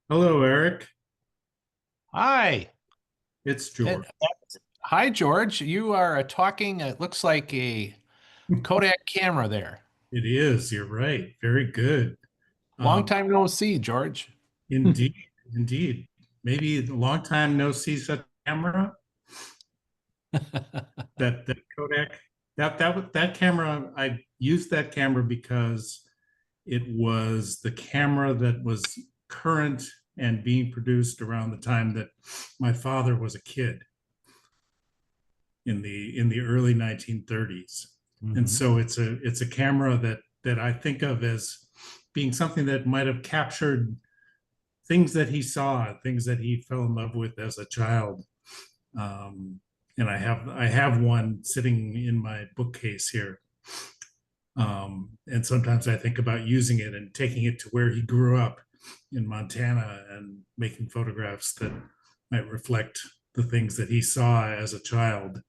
Hello, Eric. Hi. It's And, George. hi, George. You are talking, it looks like a Kodak camera there. It is. You're right. Very good. Long Um, time no see, George. indeed, indeed. Maybe a long time no see such camera. That Kodak. That camera. I used that camera because it was the camera that was current and being produced around the time that my father was a kid in the early 1930s. And Mhm. so it's a camera that I think of as being something that might have captured things that he saw, things that he fell in love with as a child. Um, and I have one sitting in my bookcase here. And sometimes I think about using it and taking it to where he grew up in Montana and making photographs that might reflect the things that he saw as a child.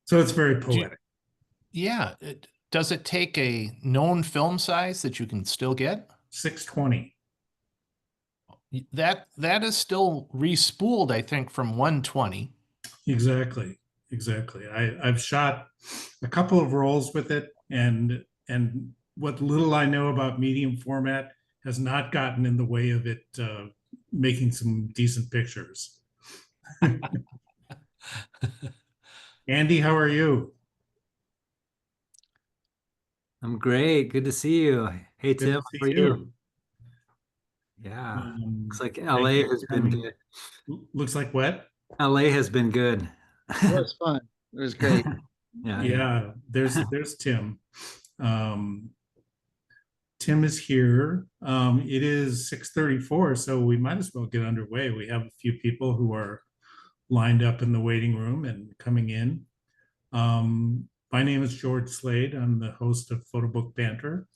So it's very Do you- poetic. yeah. Does it take a known film size that you can still get? 620. That is still respooled, I think, from 120. Exactly. Exactly. I've shot a couple of rolls with it, and what little I know about medium format has not gotten in the way of it making some decent pictures. Andy, how are you? I'm great. Good to see you. Hey Good Tim, to see how are you? you. Yeah. Looks like Thank LA you has for been coming. good. Looks like what? LA has been good. It was fun. It was great. Yeah, yeah. Yeah, there's Tim. Um, Tim is here. It is 6:34, so we might as well get underway. We have a few people who are lined up in the waiting room and coming in. My name is George Slade. I'm the host of Photobook Banter.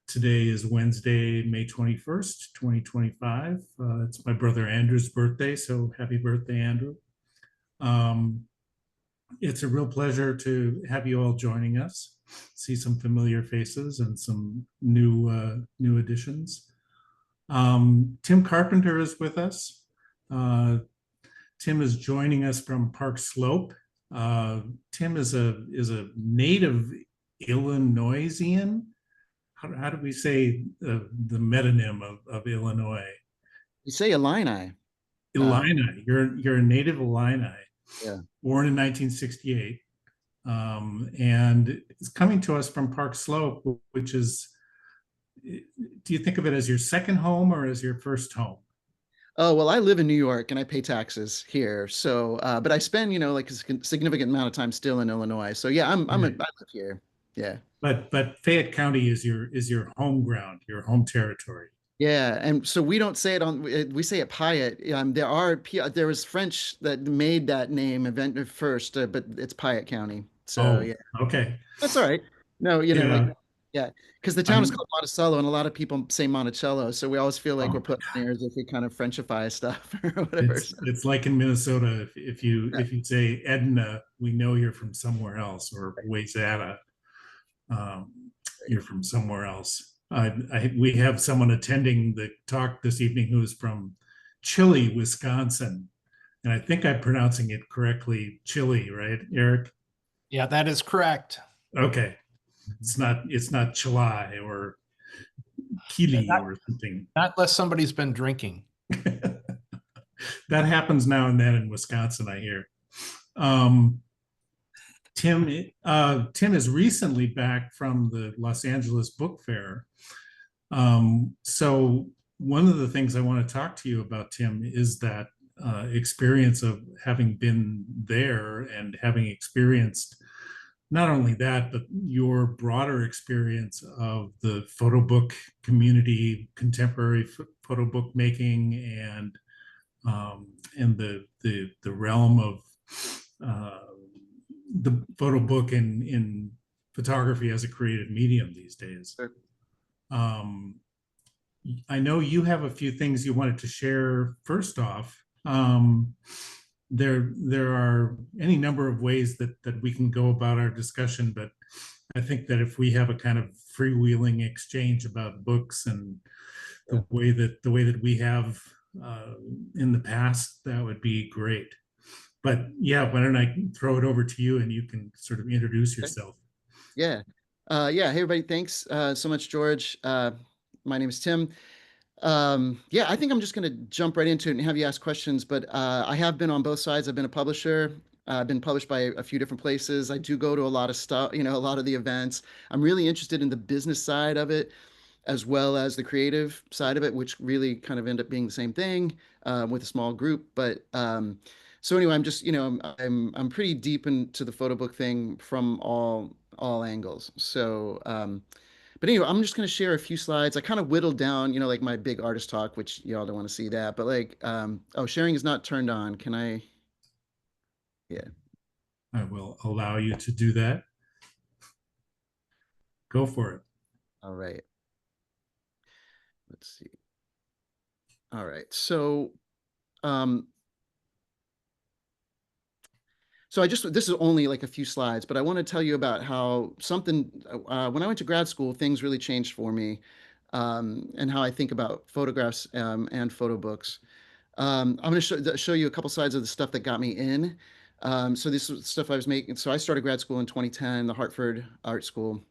Today is Wednesday, May 21st, 2025. It's my brother Andrew's birthday, so happy birthday, Andrew. Um, it's a real pleasure to have you all joining us. See some familiar faces and some new additions. Tim Carpenter is with us. Uh, Tim is joining us from Park Slope. Uh, Tim is a native Illinoisian. How do we say the metonym of Illinois? You say Illini. Uh, Illini. You're a native Illini, yeah. born in 1968, and it's coming to us from Park Slope, which is. Do you think of it as your second home or as your first home? Oh, well, I live in New York and I pay taxes here. So, but I spend, like a significant amount of time still in Illinois. So yeah, I Right. live here. Yeah. But Fayette County is your home ground, your home territory. Yeah. And so we don't say it we say it Piatt. There was French that made that name invented first, but it's Piatt County. So Oh, yeah, okay. that's all right. No, Yeah. yeah, because the town is I'm called Monticello, and a lot of people say Monticello, so we always feel like we're oh, pioneers if we kind of Frenchify stuff or whatever. it's So, it's like in Minnesota. If you yeah, if you say Edna, we know you're from somewhere else, or Wayzata, you're from somewhere else. We have someone attending the talk this evening who is from Chile, Wisconsin, and I think I'm pronouncing it correctly, Chile, right, Eric? Yeah, that is correct. Okay, it's not Chile or Kili Not, or something. not unless somebody's been drinking. That happens now and then in Wisconsin, I hear. Um, Tim is recently back from the Los Angeles Book Fair. So one of the things I want to talk to you about, Tim, is that experience of having been there and having experienced not only that, but your broader experience of the photo book community, contemporary photo book making, and the realm of uh, the photo book in photography as a creative medium these days. sure. Um, I know you have a few things you wanted to share. First off, there are any number of ways that we can go about our discussion, but I think that if we have a kind of freewheeling exchange about books and the way that we have in the past, that would be great. But yeah, why don't I throw it over to you and you can sort of introduce Okay. yourself. Yeah. Yeah. Hey, everybody. Thanks so much, George. My name is Tim. Yeah, I think I'm just going to jump right into it and have you ask questions. But I have been on both sides. I've been a publisher. I've been published by a few different places. I do go to a lot of stuff, a lot of the events. I'm really interested in the business side of it, as well as the creative side of it, which really kind of end up being the same thing with a small group. But so anyway, I'm just I'm pretty deep into the photo book thing from all angles. So but anyway, I'm just going to share a few slides. I kind of whittled down, like my big artist talk, which y'all don't want to see that. But like, oh, sharing is not turned on. Can I? Yeah. I will allow you to do that. Go for it. All right. Let's see. All right. Um, so this is only like a few slides, but I want to tell you about how when I went to grad school, things really changed for me, and how I think about photographs and photo books. I'm going to show you a couple sides of the stuff that got me in. So this was stuff I was making. So I started grad school in 2010, the Hartford Art School.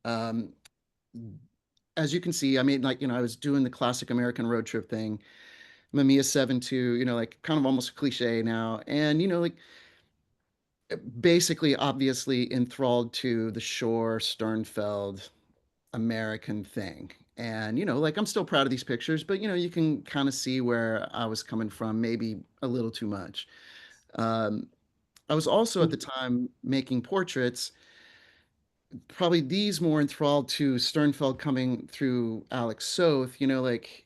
Um, as you can see, I mean, like, I was doing the classic American road trip thing. Mamiya 7 2, like kind of almost a cliche now. And, like basically, obviously enthralled to the Shore, Sternfeld, American thing. And, like I'm still proud of these pictures, but, you can kind of see where I was coming from, maybe a little too much. Um, I was also at the time making portraits, probably these more enthralled to Sternfeld coming through Alex Soth, like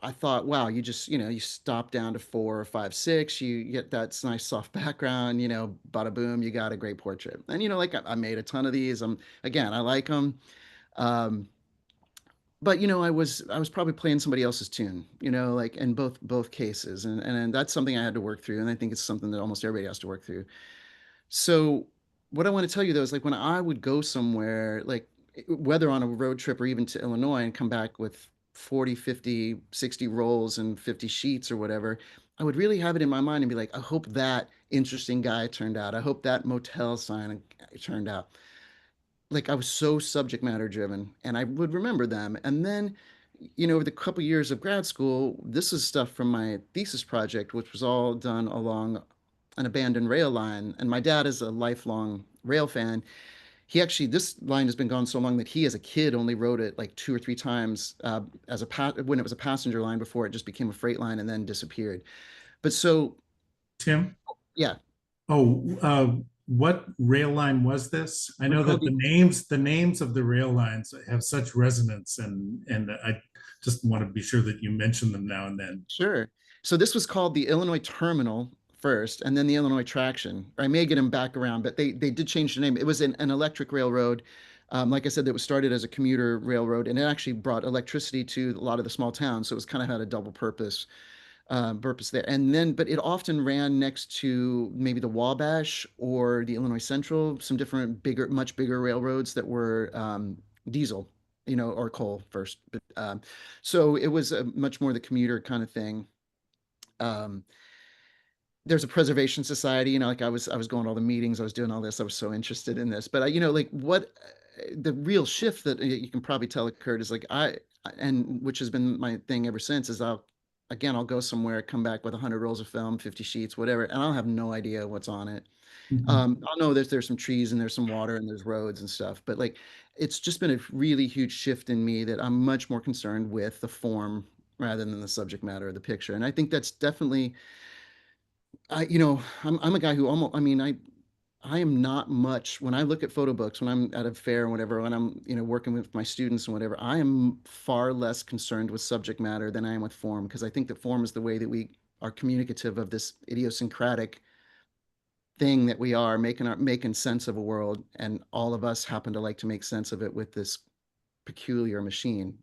I thought, wow, you just, you stop down to 4 or 5 6, you get that nice soft background, bada boom, you got a great portrait. And, like I made a ton of these. Again, I like them. Um, but I was probably playing somebody else's tune, like in both cases, and that's something I had to work through, and I think it's something that almost everybody has to work through. So what I want to tell you though is like when I would go somewhere, like whether on a road trip or even to Illinois and come back with 40, 50, 60 rolls and 50 sheets or whatever, I would really have it in my mind and be like, I hope that interesting guy turned out. I hope that motel sign turned out. Like I was so subject matter driven and I would remember them. And then, over the couple years of grad school, this is stuff from my thesis project, which was all done along an abandoned rail line. And my dad is a lifelong rail fan. This line has been gone so long that he, as a kid, only rode it like 2 or 3 times when it was a passenger line before it just became a freight line and then disappeared. But so, Tim? yeah, Oh, what rail line was this? I it was know called that the names of the rail lines have such resonance, and I just want to be sure that you mention them now and then. Sure. So this was called the Illinois Terminal first, and then the Illinois Traction. I may get them back around, but they did change the name. It was an electric railroad. Like I said, that was started as a commuter railroad, and it actually brought electricity to a lot of the small towns. So it was kind of had a double purpose there. And then, but it often ran next to maybe the Wabash or the Illinois Central, some different much bigger railroads that were diesel, or coal first. But so it was a much more the commuter kind of thing. Um, there's a preservation society, like I was going to all the meetings, I was doing all this, I was so interested in this. But like what the real shift that you can probably tell occurred is like and which has been my thing ever since is I'll go somewhere, come back with 100 rolls of film, 50 sheets, whatever, and I'll have no idea what's on it. Mhm. I'll know there's some trees and there's some water and there's roads and stuff, but like it's just been a really huge shift in me that I'm much more concerned with the form rather than the subject matter of the picture. And I think that's definitely I'm a guy who almost, I mean, I am not much when I look at photo books, when I'm at a fair and whatever, when I'm, working with my students and whatever, I am far less concerned with subject matter than I am with form, because I think that form is the way that we are communicative of this idiosyncratic thing that we are making sense of a world. And all of us happen to like to make sense of it with this peculiar machine,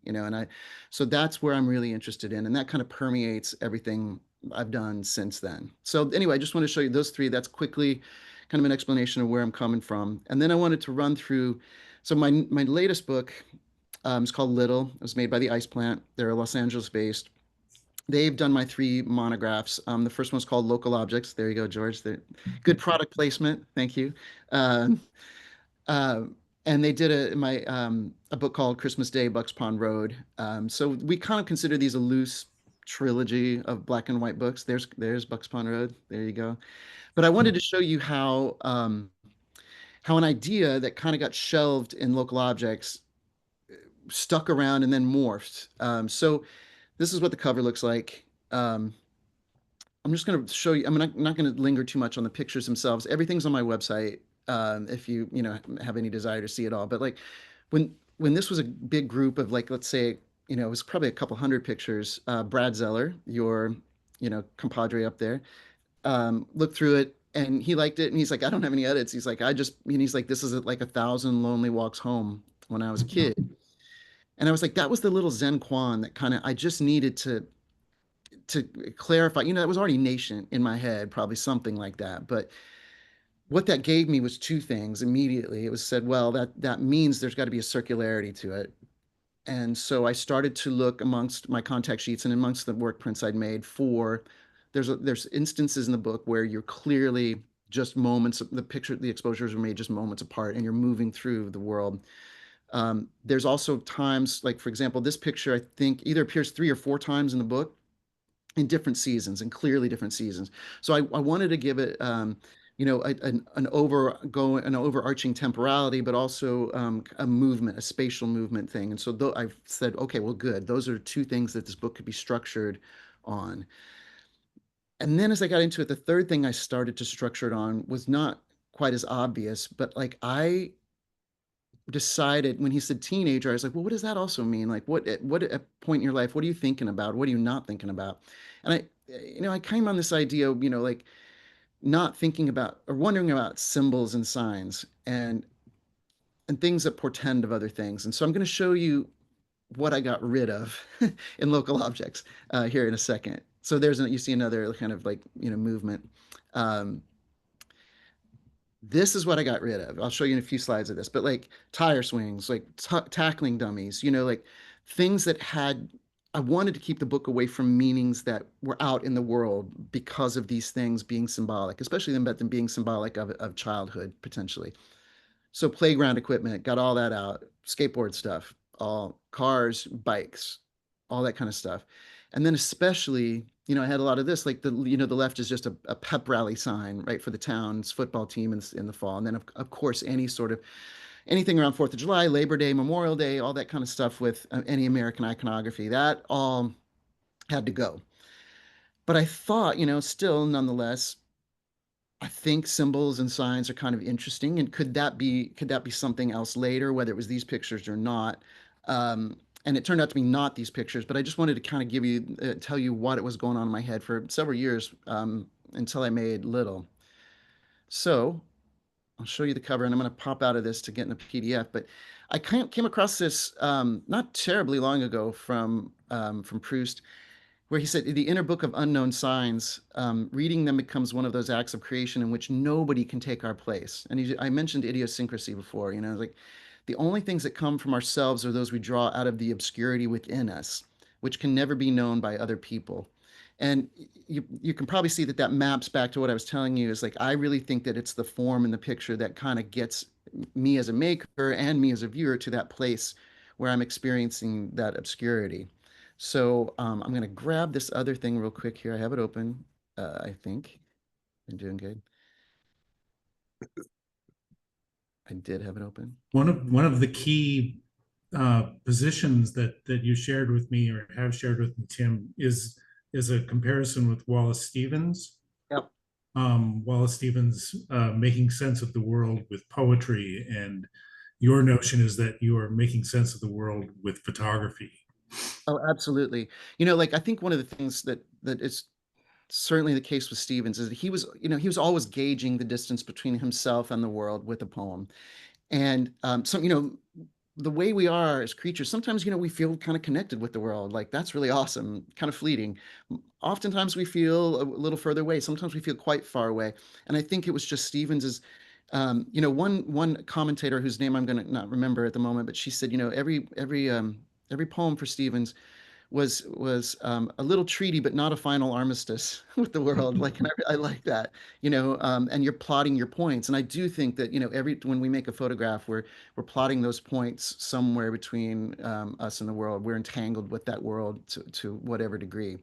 so that's where I'm really interested in. And that kind of permeates everything I've done since then. So anyway, I just want to show you those three. That's quickly kind of an explanation of where I'm coming from. And then I wanted to run through, so my latest book, It's called Little. It was made by the Ice Plant. They're Los Angeles based. They've done my 3 monographs. The first one's called Local Objects. There you go, George. Good product placement. Thank you. Um, uh, and they did a book called Christmas Day, Bucks Pond Road. So we kind of consider these a loose trilogy of black and white books. There's Bucks Pond Road. There you go. But I wanted to show you how an idea that kind of got shelved in Local Objects stuck around and then morphed. So this is what the cover looks like. I'm just going to show you. I'm not going to linger too much on the pictures themselves. Everything's on my website. If you know have any desire to see it all. But like when this was a big group of, like, let's say, it was probably a couple hundred pictures. Brad Zeller, your compadre up there, looked through it and he liked it and he's like, I don't have any edits. He's like, he's like, this is like 1,000 lonely walks home when I was a kid. And I was like, that was the little Zen Quan that kind of I just needed to clarify. That was already nascent in my head, probably something like that. But what that gave me was two things immediately. It was said, well, that means there's got to be a circularity to it. And so I started to look amongst my contact sheets and amongst the work prints I'd made for there's instances in the book where you're clearly just moments, the exposures were made just moments apart and you're moving through the world. There's also times, like, for example, this picture I think either appears 3 or 4 times in the book in different seasons and clearly different seasons. So I wanted to give it an overarching temporality, but also a movement, a spatial movement thing. And so I've said, okay, well, good. Those are 2 things that this book could be structured on. And then as I got into it, the third thing I started to structure it on was not quite as obvious, but like I decided when he said teenager, I was like, well, what does that also mean? Like what at point in your life, what are you thinking about? What are you not thinking about? And I came on this idea, like not thinking about or wondering about symbols and signs and things that portend of other things. And so I'm going to show you what I got rid of in Local Objects here in a second. So you see another kind of like, movement. Um, this is what I got rid of. I'll show you in a few slides of this, but like tire swings, like tackling dummies, like things that I wanted to keep the book away from meanings that were out in the world because of these things being symbolic, especially them being symbolic of childhood potentially. So playground equipment, got all that out, skateboard stuff, all cars, bikes, all that kind of stuff. And then especially, I had a lot of this, like the left is just a pep rally sign, right, for the town's football team in the fall. And then of course, anything around 4th of July, Labor Day, Memorial Day, all that kind of stuff with any American iconography, that all had to go. But I thought, still nonetheless, I think symbols and signs are kind of interesting. And could that be something else later, whether it was these pictures or not? And it turned out to be not these pictures, but I just wanted to kind of tell you what it was going on in my head for several years until I made Little. So I'll show you the cover, and I'm going to pop out of this to get in a PDF. But I came across this not terribly long ago from Proust, where he said, the inner book of unknown signs, reading them becomes one of those acts of creation in which nobody can take our place. And I mentioned idiosyncrasy before, like the only things that come from ourselves are those we draw out of the obscurity within us, which can never be known by other people. And you can probably see that maps back to what I was telling you is like, I really think that it's the form in the picture that kind of gets me as a maker and me as a viewer to that place where I'm experiencing that obscurity. So I'm going to grab this other thing real quick here. I have it open, I think. I'm doing good. I did have it open. One of the key positions that you shared with me or have shared with me, Tim, is a comparison with Wallace Stevens. Yep. Wallace Stevens making sense of the world with poetry, and your notion is that you are making sense of the world with photography. Oh, absolutely. Like I think one of the things that is certainly the case with Stevens is that he was always gauging the distance between himself and the world with a poem. And the way we are as creatures, sometimes, we feel kind of connected with the world. Like that's really awesome, kind of fleeting. Oftentimes we feel a little further away. Sometimes we feel quite far away. And I think it was just Stevens's You know, one commentator whose name I'm going to not remember at the moment, but she said, you know, every poem for Stevens was a little treaty, but not a final armistice with the world. Like, and I like that, you know, and you're plotting your points. And I do think that, you know, when we make a photograph, we're plotting those points somewhere between us and the world. We're entangled with that world to whatever degree.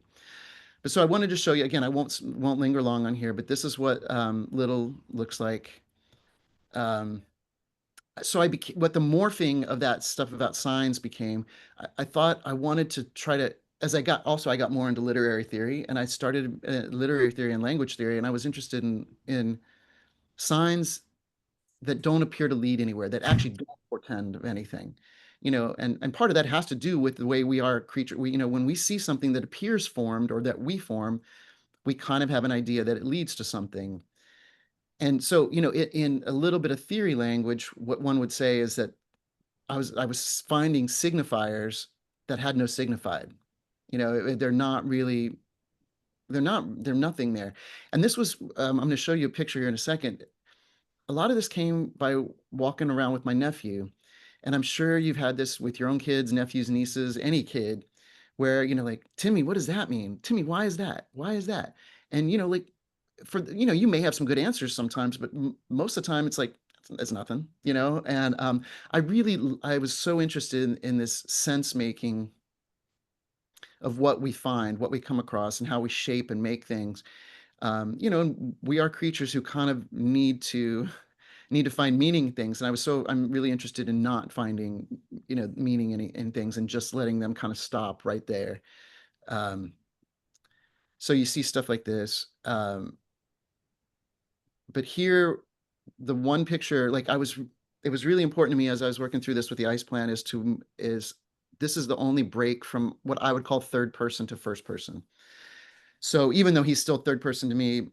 But so I wanted to show you again. I won't linger long on here, but this is what little looks like. Um, so I became what the morphing of that stuff about signs became. I thought I wanted to try to, as I got more into literary theory, and I started literary theory and language theory, and I was interested in signs that don't appear to lead anywhere, that actually don't portend of anything. You know, and part of that has to do with the way we are creature. We, you know, when we see something that appears formed or that we form, we kind of have an idea that it leads to something. And so, you know, in a little bit of theory language, what one would say is that I was finding signifiers that had no signified. You know, they're not really they're nothing there. And this was I'm going to show you a picture here in a second. A lot of this came by walking around with my nephew, and I'm sure you've had this with your own kids, nephews, nieces, any kid, where you know, like, Timmy, what does that mean? Timmy, why is that? Why is that? And you know, like, you know, you may have some good answers sometimes, but most of the time it's like it's nothing, you know. And I was so interested in this sense making of what we find, what we come across, and how we shape and make things. You know, and we are creatures who kind of need to find meaning in things. And I'm really interested in not finding, you know, meaning in things and just letting them kind of stop right there. Um, so you see stuff like this. But here, the one picture, like it was really important to me as I was working through this with the ice plan is this is the only break from what I would call third person to first person. So even though he's still third person to me,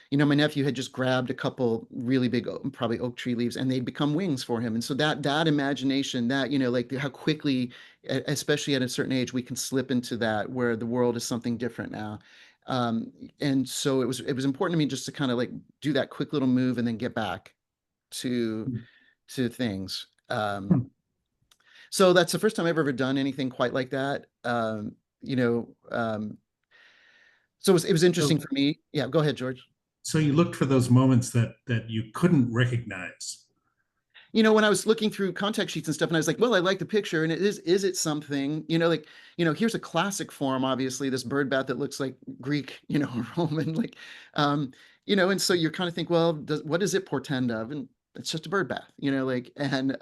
you know, my nephew had just grabbed a couple really big, probably oak tree leaves, and they'd become wings for him. And so that imagination, that, you know, like how quickly, especially at a certain age, we can slip into that where the world is something different now. And so it was important to me just to kind of like do that quick little move and then get back to things. So that's the first time I've ever done anything quite like that. You know, so it was interesting So, for me. Yeah, go ahead, George. so you looked for those moments that you couldn't recognize. You know, when I was looking through contact sheets and stuff, and I was like, well, I like the picture, and is it something? You know, like, you know, here's a classic form, obviously, this bird bat that looks like Greek, you know, Roman, like, um, you know, and so you're kind of think, well, what does it portend of? And it's just a bird bath, you know, like, and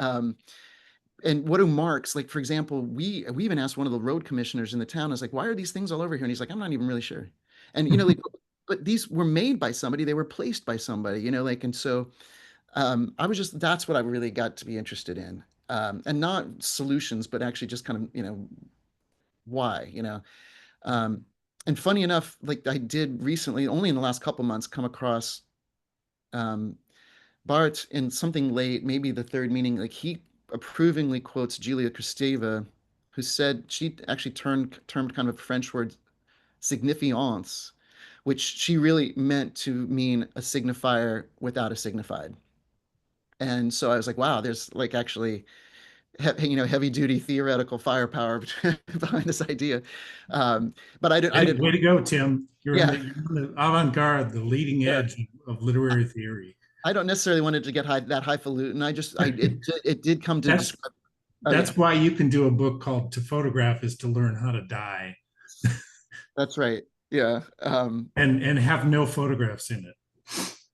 what do marks, like, for example, we even asked one of the road commissioners in the town, I was like, why are these things all over here? And he's like, I'm not even really sure. And, you know, like, but these were made by somebody, they were placed by somebody, you know, like, and so that's what I really got to be interested in. And not solutions, but actually just kind of, you know, why, you know. Um, and funny enough, like I did recently, only in the last couple months, come across um, Bart in something late, maybe the third meaning, like he approvingly quotes Julia Kristeva, who said she actually termed kind of a French word signifiance, which she really meant to mean a signifier without a signified. And so I was like, wow, there's like actually, you know, heavy duty theoretical firepower behind this idea. But I didn't, Way to go, Tim. yeah, You're on the avant-garde, the leading yeah. edge of literary theory. I don't necessarily want it to get that highfalutin. It did come to That's describe. Oh yeah, that's why you can do a book called To Photograph is to Learn How to Die, that's right. Yeah. and have no photographs in it.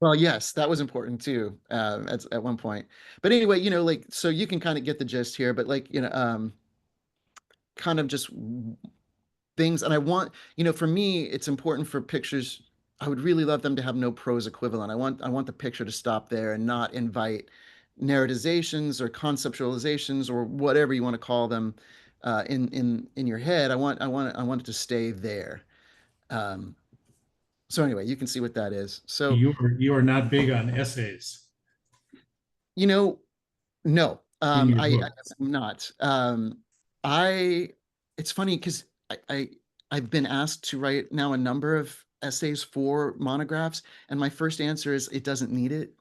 Well, yes, that was important too, at one point. But anyway, you know, like, so you can kind of get the gist here, but like, you know, kind of just things. And I want, you know, for me, it's important for pictures. I would really love them to have no prose equivalent. I want the picture to stop there and not invite narratizations or conceptualizations or whatever you want to call them in your head. I want it to stay there. Um, so anyway, you can see what that is. So, You are not big on essays you know, no, in your I books. am not. I it's funny because I've been asked to write now a number of essays for monographs, and my first answer is it doesn't need it.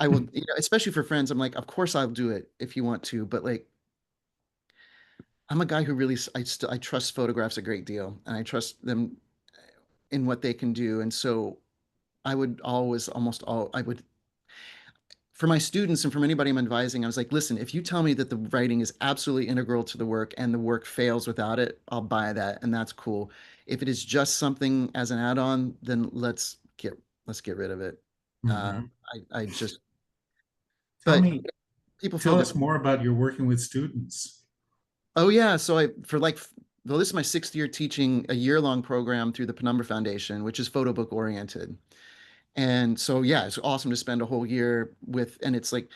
I will, especially for friends, I'm like, of course I'll do it if you want to, but like, I'm a guy who really, I trust photographs a great deal, and I trust them in what they can do. And so I would always, almost all, I would, for my students and from anybody I'm advising, I was like, listen, if you tell me that the writing is absolutely integral to the work and the work fails without it, I'll buy that, and that's cool. If it is just something as an add-on, then let's get rid of it. Mhm. I just, Tell but me, people feel tell us different. more about your working with students. Oh yeah, so well, this is my sixth year teaching a year-long program through the Penumbra Foundation, which is photo book oriented. And so yeah, it's awesome to spend a whole year with, and it's like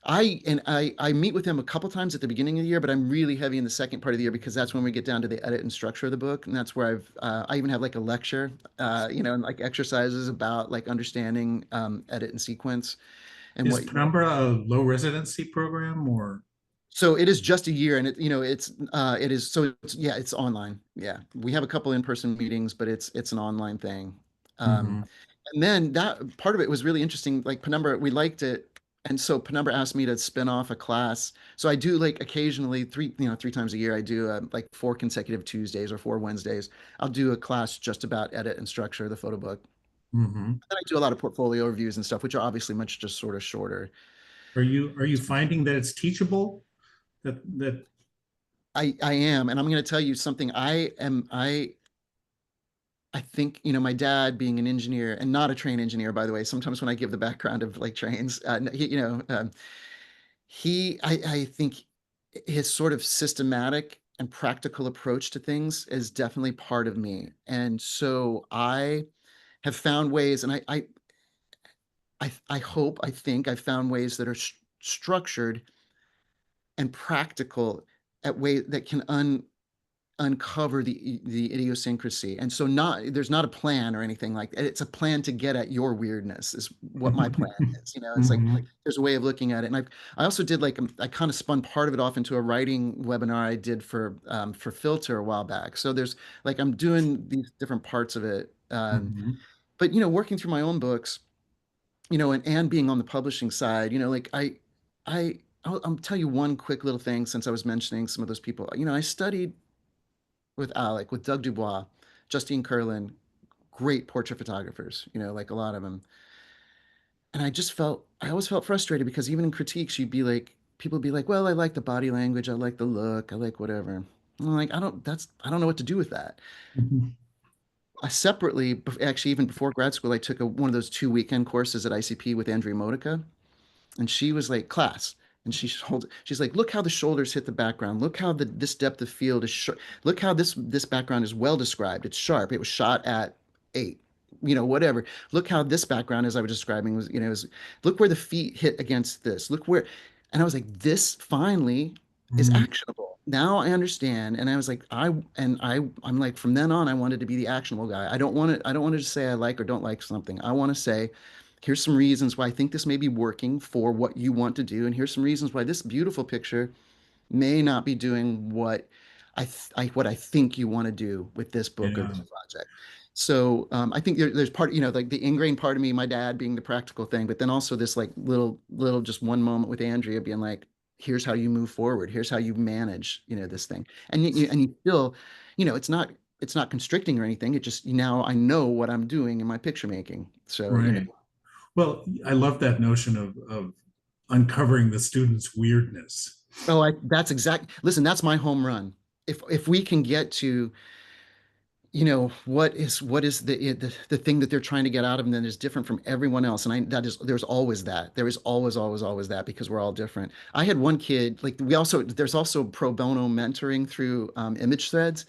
I meet with them a couple times at the beginning of the year, but I'm really heavy in the second part of the year because that's when we get down to the edit and structure of the book, and that's where I even have like a lecture, and like exercises about like understanding edit and sequence and Is what. Penumbra a low residency program or? So it is just a year, and it is so yeah, it's online. Yeah, we have a couple in-person meetings, but it's an online thing. Um, Mhm. and then that part of it was really interesting. Like Penumbra, we liked it, and so Penumbra asked me to spin off a class. So I do like occasionally 3 times a year. I do like 4 consecutive Tuesdays or 4 Wednesdays. I'll do a class just about edit and structure the photo book. Mhm. And I do a lot of portfolio reviews and stuff, which are obviously much just sort of shorter. Are you finding that it's teachable? That I am, and I'm going to tell you something. I think, my dad being an engineer and not a train engineer, by the way, sometimes when I give the background of like trains, I think his sort of systematic and practical approach to things is definitely part of me. And so I have found ways, and I hope, I think I found ways that are structured and practical at way that can uncover the idiosyncrasy. And so not there's not a plan or anything like that. It's a plan to get at your weirdness is what my plan is. It's like Mhm. there's a way of looking at it. And I also did like I kind of spun part of it off into a writing webinar I did for Filter a while back. So there's like I'm doing these different parts of it. Mhm. But working through my own books, and being on the publishing side, like I'll tell you one quick little thing since I was mentioning some of those people. I studied with Alec, with Doug Dubois, Justine Curlin, great portrait photographers, like a lot of them. And I always felt frustrated because even in critiques, people would be like, well, I like the body language, I like the look, I like whatever. And I'm like, I don't know what to do with that. Mhm. I separately, actually, even before grad school, I took one of those 2 weekend courses at ICP with Andrea Modica. And she was like, class. And she's like, look how the shoulders hit the background. Look how this depth of field is sharp. Look how this background is well described. It's sharp. It was shot at 8, whatever. Look how this background, as I was describing, look where the feet hit against this. Look where, and I was like, this finally is Mhm. actionable. Now I understand. And I was like, I'm like, from then on, I wanted to be the actionable guy. I don't want to just say I like or don't like something. I want to say, here's some reasons why I think this may be working for what you want to do, and here's some reasons why this beautiful picture may not be doing what I think you want to do with this book or Yeah. this project. So I think there's part, like the ingrained part of me, my dad being the practical thing, but then also this like little just one moment with Andrea being like, here's how you move forward, here's how you manage, this thing, and you still, it's not constricting or anything. It just now I know what I'm doing in my picture making. So Right. Well, I love that notion of uncovering the student's weirdness. oh, listen, that's my home run. If we can get to, what is the thing that they're trying to get out of them that is different from everyone else. And there's always that. There is always that because we're all different. I had one kid, like there's also pro bono mentoring through image threads.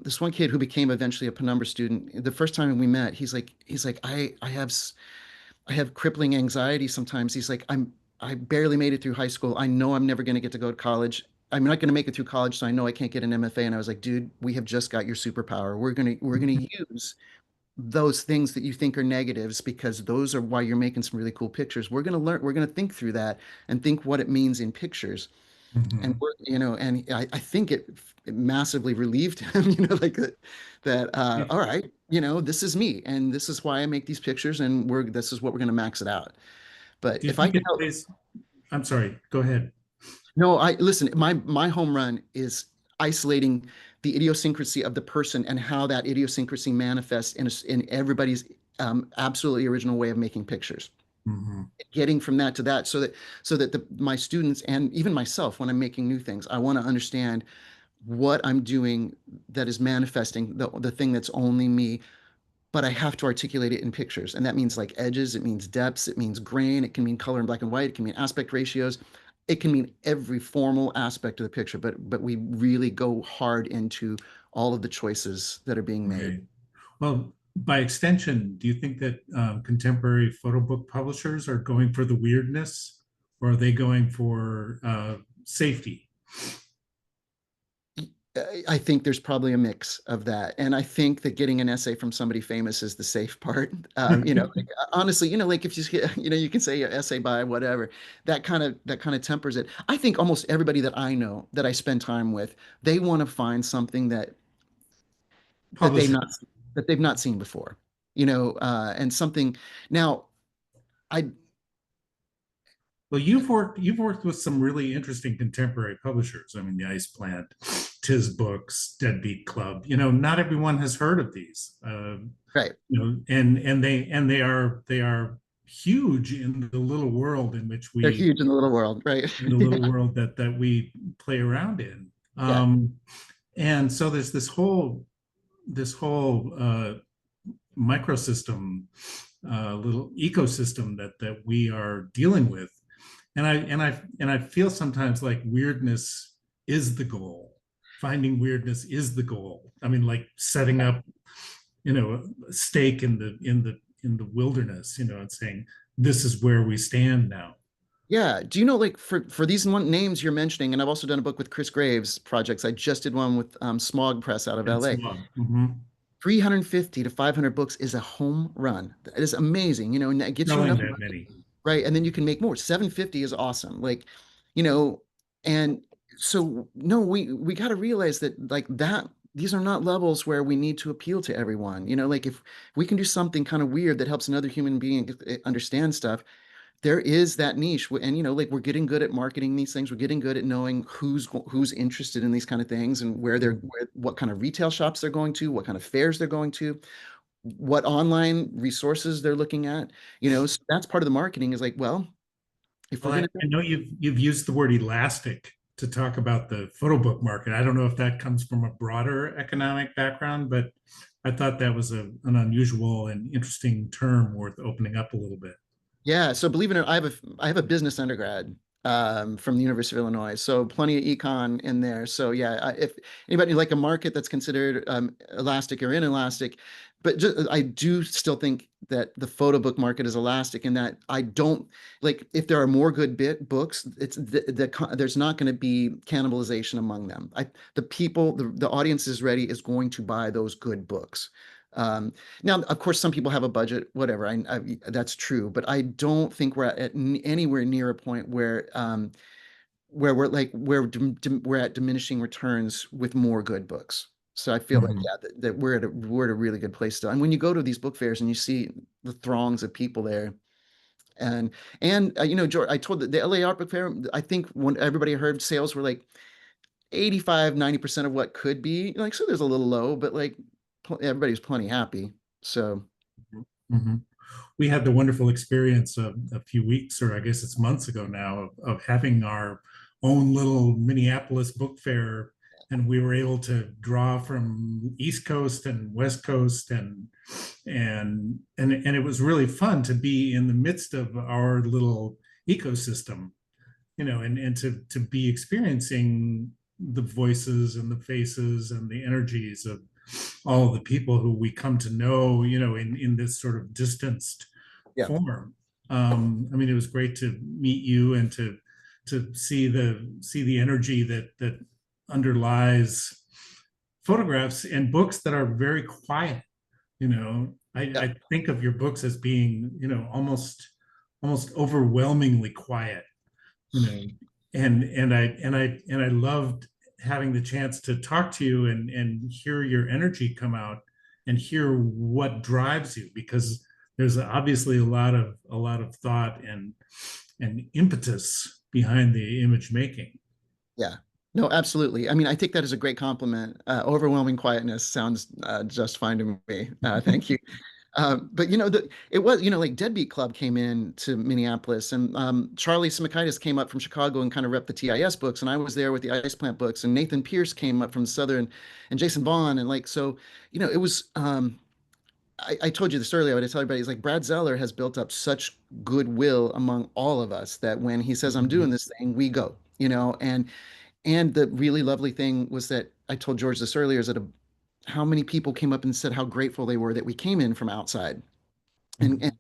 This one kid who became eventually a Penumbra student, the first time we met, he's like, I have crippling anxiety sometimes. He's like, I barely made it through high school. I know I'm never going to get to go to college. I'm not going to make it through college, so I know I can't get an MFA. And I was like, dude, we have just got your superpower. We're gonna use those things that you think are negatives because those are why you're making some really cool pictures. We're gonna think through that and think what it means in pictures. And Mhm. I think it massively relieved him, like that, Yeah. all right, this is me and this is why I make these pictures and this is what we're gonna max it out. But Do you if I think can it help, plays? I'm sorry, go ahead. no, I listen, my home run is isolating the idiosyncrasy of the person and how that idiosyncrasy manifests in everybody's absolutely original way of making pictures. Mhm. Getting from that to that, so that my students and even myself, when I'm making new things, I want to understand what I'm doing that is manifesting the thing that's only me, but I have to articulate it in pictures. And that means like edges, it means depths, it means grain, it can mean color in black and white, it can mean aspect ratios, it can mean every formal aspect of the picture, but we really go hard into all of the choices that are being made. Right. Well, by extension, do you think that contemporary photo book publishers are going for the weirdness, or are they going for safety? I think there's probably a mix of that. And I think that getting an essay from somebody famous is the safe part. Like, honestly, like if you, you can say an essay by whatever, that kind of tempers it. I think almost everybody that I know that I spend time with, they want to find something that they've Publishers. not that they've not seen before, and something. Now, I Well, you've worked with some really interesting contemporary publishers. I mean, the Ice Plant, Tis Books, Deadbeat Club. Not everyone has heard of these. right, And they are huge in the little world in which they're we huge in the little world, right? in the Yeah, little world that we play around in. yeah, And so there's this whole microsystem, little ecosystem that we are dealing with. And I feel sometimes like weirdness is the goal. Finding weirdness is the goal. I mean, like setting up, a stake in the wilderness, and saying, this is where we stand now. yeah. Do you know, like for these names you're mentioning, and I've also done a book with Chris Graves projects. I just did one with Smog Press out of And so LA. on. Mhm. 350 to 500 books is a home run. That is amazing, and that gets you Selling enough that money, many. right? And then you can make more. 750 is awesome. Like, you know, and so no, we got to realize that like that these are not levels where we need to appeal to everyone. Like if we can do something kind of weird that helps another human being understand stuff, there is that niche. And like we're getting good at marketing these things, we're getting good at knowing who's interested in these kind of things, and what kind of retail shops they're going to, what kind of fairs they're going to, what online resources they're looking at. So that's part of the marketing, is like, well, if we're Well, I, going to I know you've used the word elastic to talk about the photo book market. I don't know if that comes from a broader economic background, but I thought that was an unusual and interesting term worth opening up a little bit. Yeah, so believe it or not, I have a business undergrad from the University of Illinois, so plenty of econ in there. So yeah, if anybody like a market that's considered elastic or inelastic, but I do still think that the photo book market is elastic, in that I don't like, if there are more good books, there's not going to be cannibalization among them. The people, the audience is going to buy those good books. Um, Now, of course, some people have a budget, whatever. That's true, but I don't think we're anywhere near a point where we're at diminishing returns with more good books. So I feel like, Mhm. yeah, that we're at a really good place still. And when you go to these book fairs and you see the throngs of people there, and George, I told the LA Art Book Fair, I think when everybody heard sales were like 85-90% of what could be. Like, so there's a little low, but like everybody's plenty happy. So. Mhm. We had the wonderful experience of a few weeks, or I guess it's months ago now, of having our own little Minneapolis book fair, and we were able to draw from East Coast and West Coast, and it was really fun to be in the midst of our little ecosystem, and to be experiencing the voices and the faces and the energies of all of the people who we come to know, in this sort of distanced Yeah. form. I mean, it was great to meet you and to see the energy that underlies photographs and books that are very quiet. Yeah. I think of your books as being, almost overwhelmingly quiet, you know, and I loved having the chance to talk to you and hear your energy come out and hear what drives you, because there's obviously a lot of thought and impetus behind the image making. Yeah. No, absolutely. I mean, I take that as a great compliment. Overwhelming quietness sounds just fine to me. Thank you. But it was, like Deadbeat Club came in to Minneapolis, and Charlie Simakaitis came up from Chicago and kind of repped the TIS books, and I was there with the Ice Plant books, and Nathan Pierce came up from Southern, and Jason Vaughn, and like so, it was. I told you this earlier, but I tell everybody, it's like Brad Zeller has built up such goodwill among all of us that when he says, "I'm doing this thing," we go. And the really lovely thing was that I told George this earlier is that how many people came up and said how grateful they were that we came in from outside and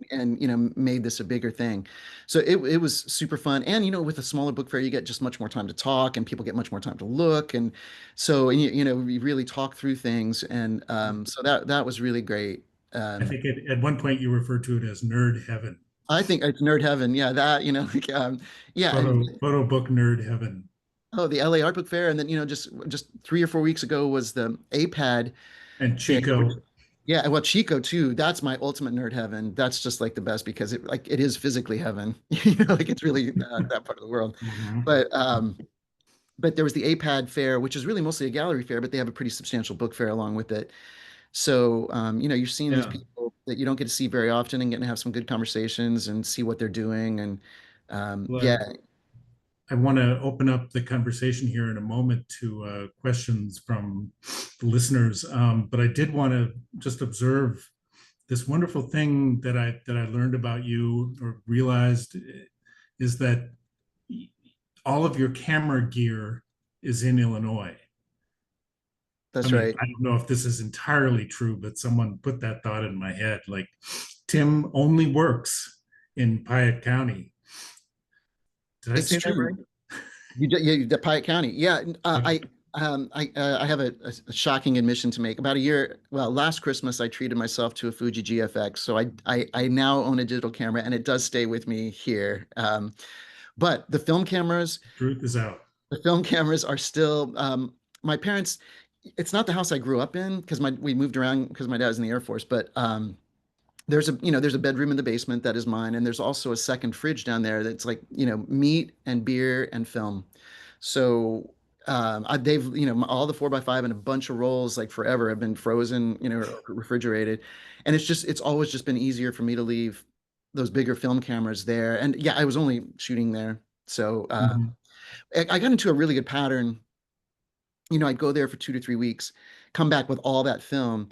made this a bigger thing. So it was super fun. And with a smaller book fair, you get just much more time to talk, and people get much more time to look. And so we really talk through things. And so that was really great. I Um, think at one point you referred to it as nerd heaven, I think it's nerd heaven. Yeah, that like, yeah, and photo book nerd heaven. oh, the LA Art Book Fair, and then just 3 or 4 weeks ago was the APAD And thing, which, Chico. yeah, well, Chico too. That's my ultimate nerd heaven. That's just like the best because it is physically heaven. Like it's really that part of the world. Mhm. But but there was the APAD fair, which is really mostly a gallery fair, but they have a pretty substantial book fair along with it. So you're seeing these Yeah. people that you don't get to see very often and getting to have some good conversations and see what they're doing. And Well, yeah, I want to open up the conversation here in a moment to questions from the listeners, but I did want to just observe this wonderful thing that I learned about you or realized is that all of your camera gear is in Illinois. I that's mean, right. I don't know if this is entirely true, but someone put that thought in my head. Like, Tim only works in Piatt County. Did I It's say that true. right? Yeah, the Piatt County. Yeah, Okay. I have a shocking admission to make. About a year, well, last Christmas I treated myself to a Fuji GFX, so I now own a digital camera, and it does stay with me here. But Truth is out. the film cameras are still my parents. It's not the house I grew up in because my we moved around because my dad was in the Air Force, but there's a bedroom in the basement that is mine, and there's also a second fridge down there that's like meat and beer and film. So they've all the 4x5 and a bunch of rolls like forever have been frozen, or refrigerated, and it's always just been easier for me to leave those bigger film cameras there. And yeah, I was only shooting there, so Mhm. I got into a really good pattern. I'd go there for 2 to 3 weeks, come back with all that film,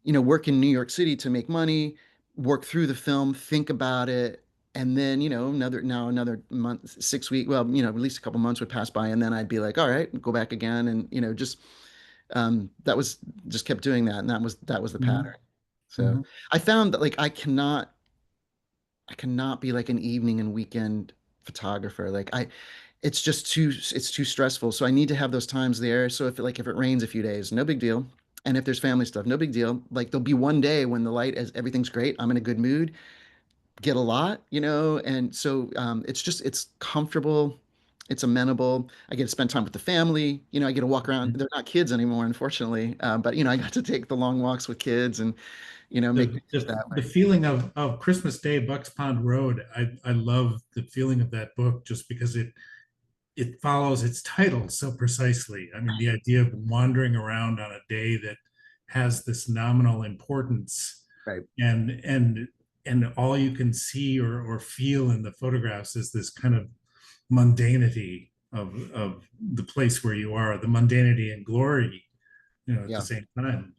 work in New York City to make money, work through the film, think about it, and then, another month, 6 week, well, at least a couple months would pass by, and then I'd be like, all right, go back again, and that was just kept doing that, and that was the Mhm. pattern. So Mhm. I found that like I cannot be like an evening and weekend photographer. Like it's too stressful. So I need to have those times there. So if it rains a few days, no big deal. And if there's family stuff, no big deal. Like there'll be one day when the light is everything's great. I'm in a good mood, get a lot, and so it's comfortable. It's amenable. I get to spend time with the family. I get to walk around. They're not kids anymore, unfortunately. But I got to take the long walks with kids and make the, pictures the, that the way. feeling of Christmas Day, Bucks Pond Road. I love the feeling of that book just because it follows its title so precisely. I mean, the idea of wandering around on a day that has this nominal importance, Right. and all you can see or feel in the photographs is this kind of mundanity of the place where you are, the mundanity and glory, at the Yeah. same time.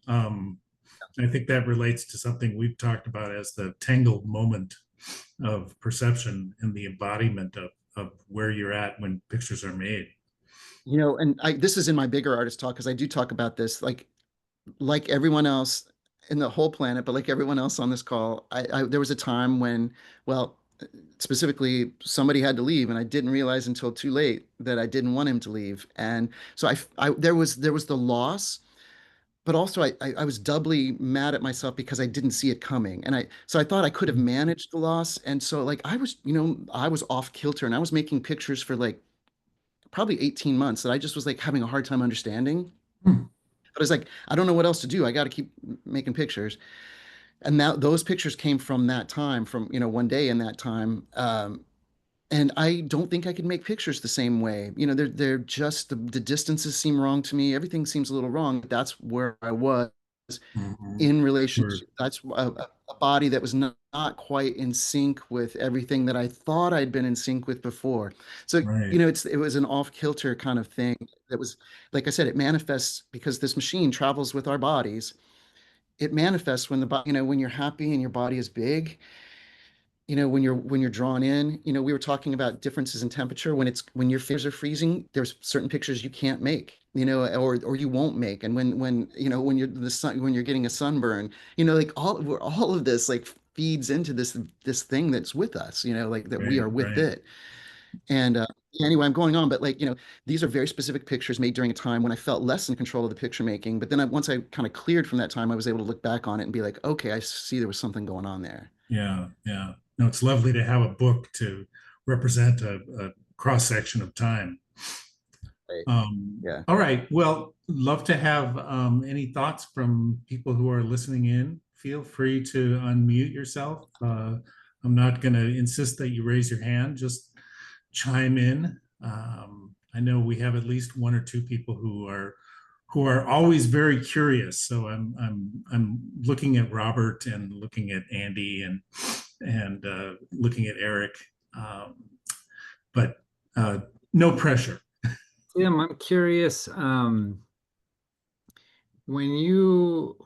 I think that relates to something we've talked about as the tangled moment of perception and the embodiment of where you're at when pictures are made. And this is in my bigger artist talk because I do talk about this, like everyone else in the whole planet, but like everyone else on this call, there was a time when, well, specifically somebody had to leave, and I didn't realize until too late that I didn't want him to leave, and so there was the loss, but also I was doubly mad at myself because I didn't see it coming, and I thought I could have managed the loss, and so like I was off kilter, and I was making pictures for like probably 18 months that I just was like having a hard time understanding. Hmm. But I was like, I don't know what else to do. I got to keep making pictures. and that those pictures came from that time, from one day in that time. And I don't think I could make pictures the same way. They're just the distances seem wrong to me. Everything seems a little wrong. That's where I was Mhm. in relation Sure. to, that's a body that was not quite in sync with everything that I thought I'd been in sync with before. So, Right. it was an off-kilter kind of thing that was, like I said, it manifests because this machine travels with our bodies. It manifests when the body, when you're happy and your body is big, when you're drawn in. We were talking about differences in temperature. When your fingers are freezing, there's certain pictures you can't make, or you won't make. And when you're the sun, when you're getting a sunburn, like all of this like feeds into this thing that's with us, like that we Right. are with Right. it. And anyway, I'm going on, but like, these are very specific pictures made during a time when I felt less in control of the picture making. But then once I kind of cleared from that time, I was able to look back on it and be like, okay, I see there was something going on there. Yeah. Yeah. No, it's lovely to have a book to represent a cross section of time. Right. Yeah. All right. Well, love to have any thoughts from people who are listening in. Feel free to unmute yourself. I'm not going to insist that you raise your hand. Just chime in. I know we have at least one or two people who are always very curious. So I'm looking at Robert and looking at Andy and looking at Eric, um, but no pressure. Tim, I'm curious, when you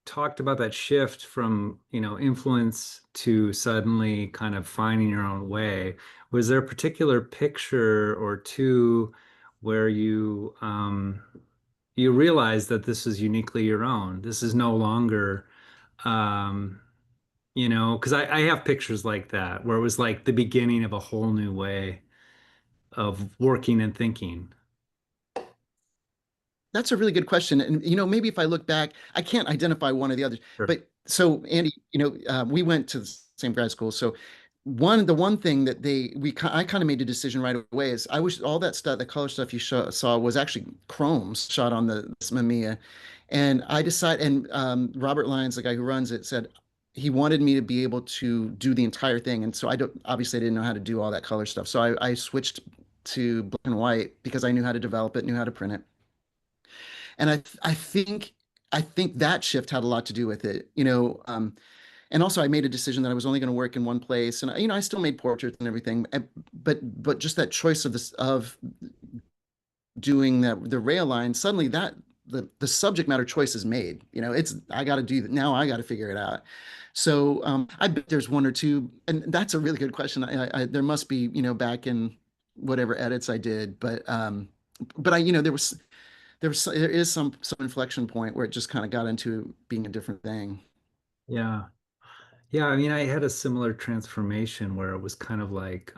talked about that shift from, influence to suddenly kind of finding your own way, was there a particular picture or two where you realized that this is uniquely your own? This is no longer, um, because I have pictures like that where it was like the beginning of a whole new way of working and thinking. That's a really good question. And, maybe if I look back, I can't identify one or the other. Sure. But so, Andy, we went to the same grad school. So, the one thing that I kind of made a decision right away is I wish all that stuff, the color stuff you saw was actually chromes shot on the Mamiya. And I decided, and Robert Lyons, the guy who runs it, said he wanted me to be able to do the entire thing. And so obviously I didn't know how to do all that color stuff. So I switched to black and white because I knew how to develop it, knew how to print it. And I think that shift had a lot to do with it. And also I made a decision that I was only going to work in one place, and I still made portraits and everything, but just that choice of doing the rail line, suddenly that the subject matter choice is made. It's I got to do that now. I got to figure it out. So I bet there's one or two, and that's a really good question. There must be, back in whatever edits I did, but there is some inflection point where it just kind of got into being a different thing. Yeah. Yeah, I mean, I had a similar transformation where it was kind of like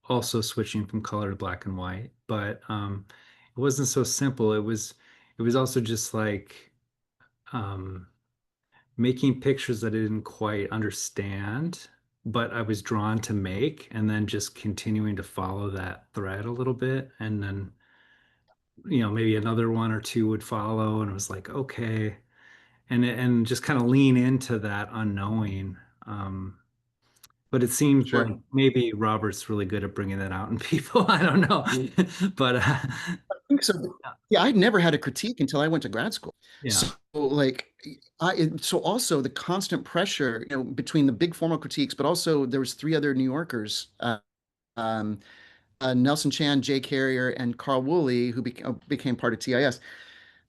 also switching from color to black and white, but it wasn't so simple. It was also just like um, making pictures that I didn't quite understand, but I was drawn to make, and then just continuing to follow that thread a little bit, and then maybe another one or two would follow, and it was like, okay, and just kind of lean into that unknowing. Um, But it seems Sure. like maybe Robert's really good at bringing that out in people. I don't know. But I think so. Yeah, I'd never had a critique until I went to grad school. yeah, So like so also the constant pressure, between the big formal critiques, but also there was three other New Yorkers, um, Nelson Chan, Jay Carrier, and Carl Woolley, who became part of TIS.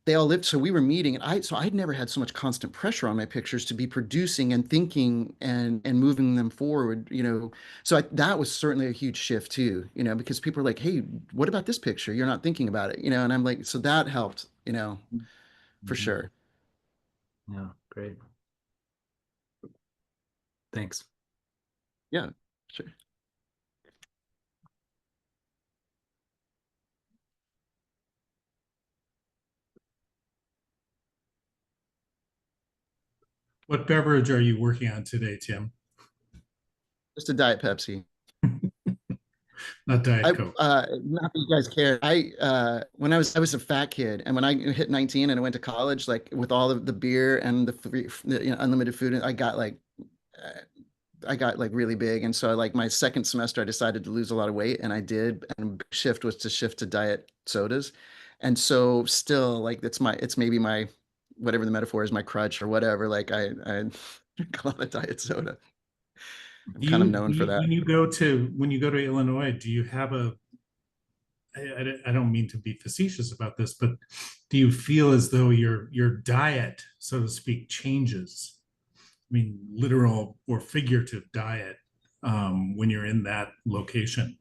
They all lived, so we were meeting, and I'd never had so much constant pressure on my pictures to be producing and thinking and moving them forward. So that was certainly a huge shift too, because people are like, hey, what about this picture, you're not thinking about it, and I'm like, so that helped, for mhm, sure. yeah, great. Thanks. Yeah, sure. What beverage are you working on today, Tim? Just a Diet Pepsi. not Diet Coke. Not that you guys care. When I was a fat kid, and when I hit 19 and I went to college, like with all of the beer and the free, unlimited food, uh, I got like really big. And so like my second semester, I decided to lose a lot of weight, and I did. And big shift was to shift to diet sodas. And so still like it's maybe my, whatever the metaphor is, my crutch or whatever. Like I drink a lot of diet soda. I'm Do kind of you, known for that. when you go to Illinois, do you have I don't mean to be facetious about this, but do you feel as though your diet, so to speak, changes? I mean, literal or figurative diet, when you're in that location.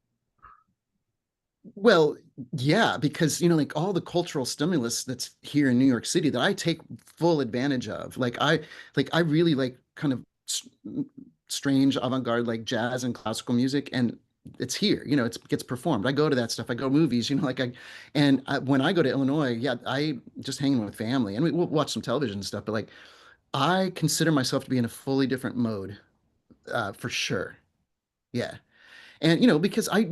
Well, yeah, because like all the cultural stimulus that's here in New York City that I take full advantage of. Like I really like kind of strange avant-garde like jazz and classical music, and it's here. It gets performed. I go to that stuff. I go to movies. When I go to Illinois, yeah, I just hanging with family, and we'll watch some television and stuff. But like, I consider myself to be in a fully different mode, for sure. Yeah, and because I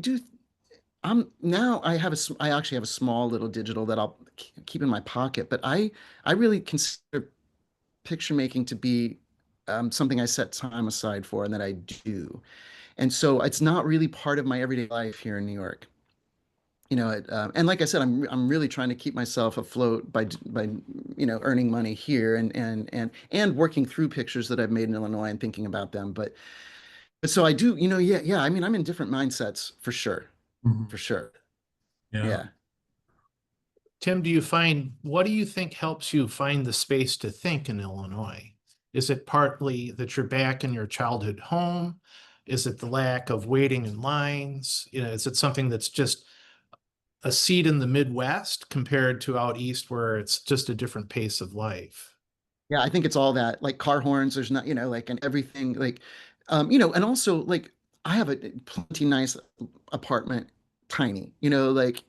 actually have a small little digital that I'll keep in my pocket, but I really consider picture making to be something I set time aside for and that I do. And so it's not really part of my everyday life here in New York. And like I said, I'm really trying to keep myself afloat by earning money here and working through pictures that I've made in Illinois and thinking about them. But so I do, yeah, yeah. I mean, I'm in different mindsets for sure, Mhm. for sure. Yeah. Yeah. Tim, what do you think helps you find the space to think in Illinois? Is it partly that you're back in your childhood home? Is it the lack of waiting in lines? Is it something that's just a seat in the Midwest compared to out east where it's just a different pace of life? Yeah, I think it's all that, like car horns, there's not, like, and everything, like, and also like I have a plenty nice apartment, tiny, like,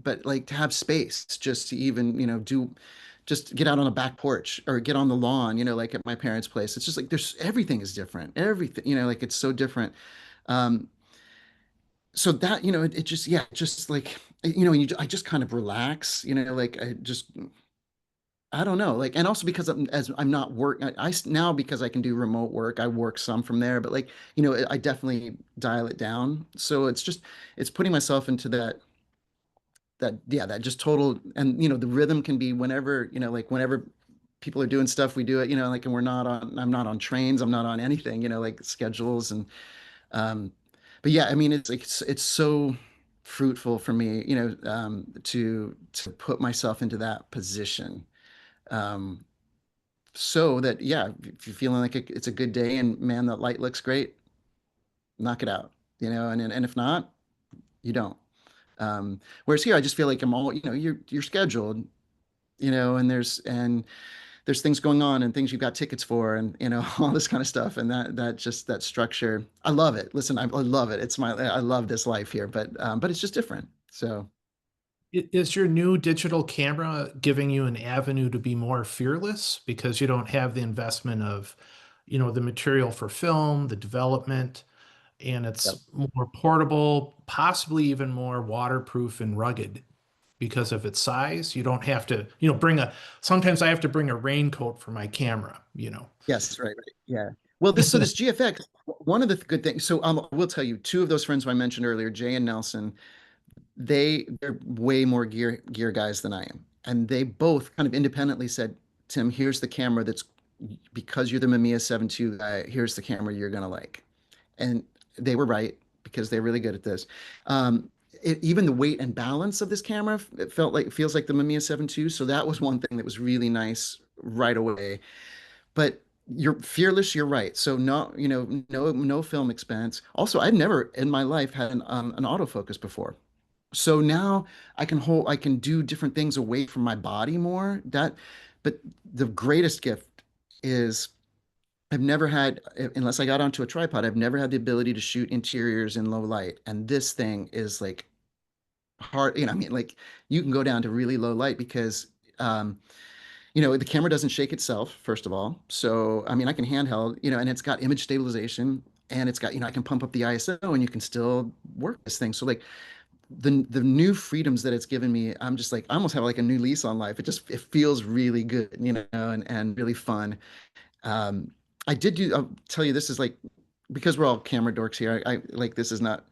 but like to have space just to even, just get out on a back porch or get on the lawn, like at my parents' place. It's just like everything is different. Everything, like it's so different. Um, so that, it just, yeah, just like, I just kind of relax, like I don't know, like, and also because as I'm not work, now because I can do remote work, I work some from there, but like, I definitely dial it down. So it's putting myself into yeah, that just total, and the rhythm can be whenever, like whenever people are doing stuff, we do it, like, and I'm not on trains, I'm not on anything, like schedules um, but yeah, I mean, it's so fruitful for me, to put myself into that position. Um, so that yeah, if you're feeling like it's a good day and man, that light looks great, knock it out, and if not, you don't. Whereas here, I just feel like I'm all, you're scheduled, and there's things going on and things you've got tickets for, and all this kind of stuff, and that structure, I love it. Listen, I love it. I love this life here, but it's just different. So Is your new digital camera giving you an avenue to be more fearless because you don't have the investment of, the material for film, the development, and yep. it's more portable, possibly even more waterproof and rugged because of its size? You don't have to, sometimes I have to bring a raincoat for my camera. Yes, right, right. Yeah. Well, this GFX, one of the good things. So I will tell you, two of those friends who I mentioned earlier, Jay and Nelson, they're way more gear guys than I am, and they both kind of independently said, "Tim, here's the camera that's because you're the Mamiya 7 II guy. Here's the camera you're gonna like," and they were right because they're really good at this. Even the weight and balance of this camera, it feels like the Mamiya 7 II. So that was one thing that was really nice right away. But you're fearless, you're right. So no, no film expense. Also, I've never in my life had an autofocus before. So now I can do different things away from my body more. But the greatest gift is I've never had, unless I got onto a tripod, I've never had the ability to shoot interiors in low light. And this thing is like hard, I mean, like you can go down to really low light because, the camera doesn't shake itself, first of all. So, I mean, I can handheld, and it's got image stabilization. and it's got, I can pump up the ISO and you can still work this thing. So like the new freedoms that it's given me, I'm just like, I almost have like a new lease on life. It feels really good, and really fun. Um, I'll tell you, this is like, because we're all camera dorks here. I like, this is not,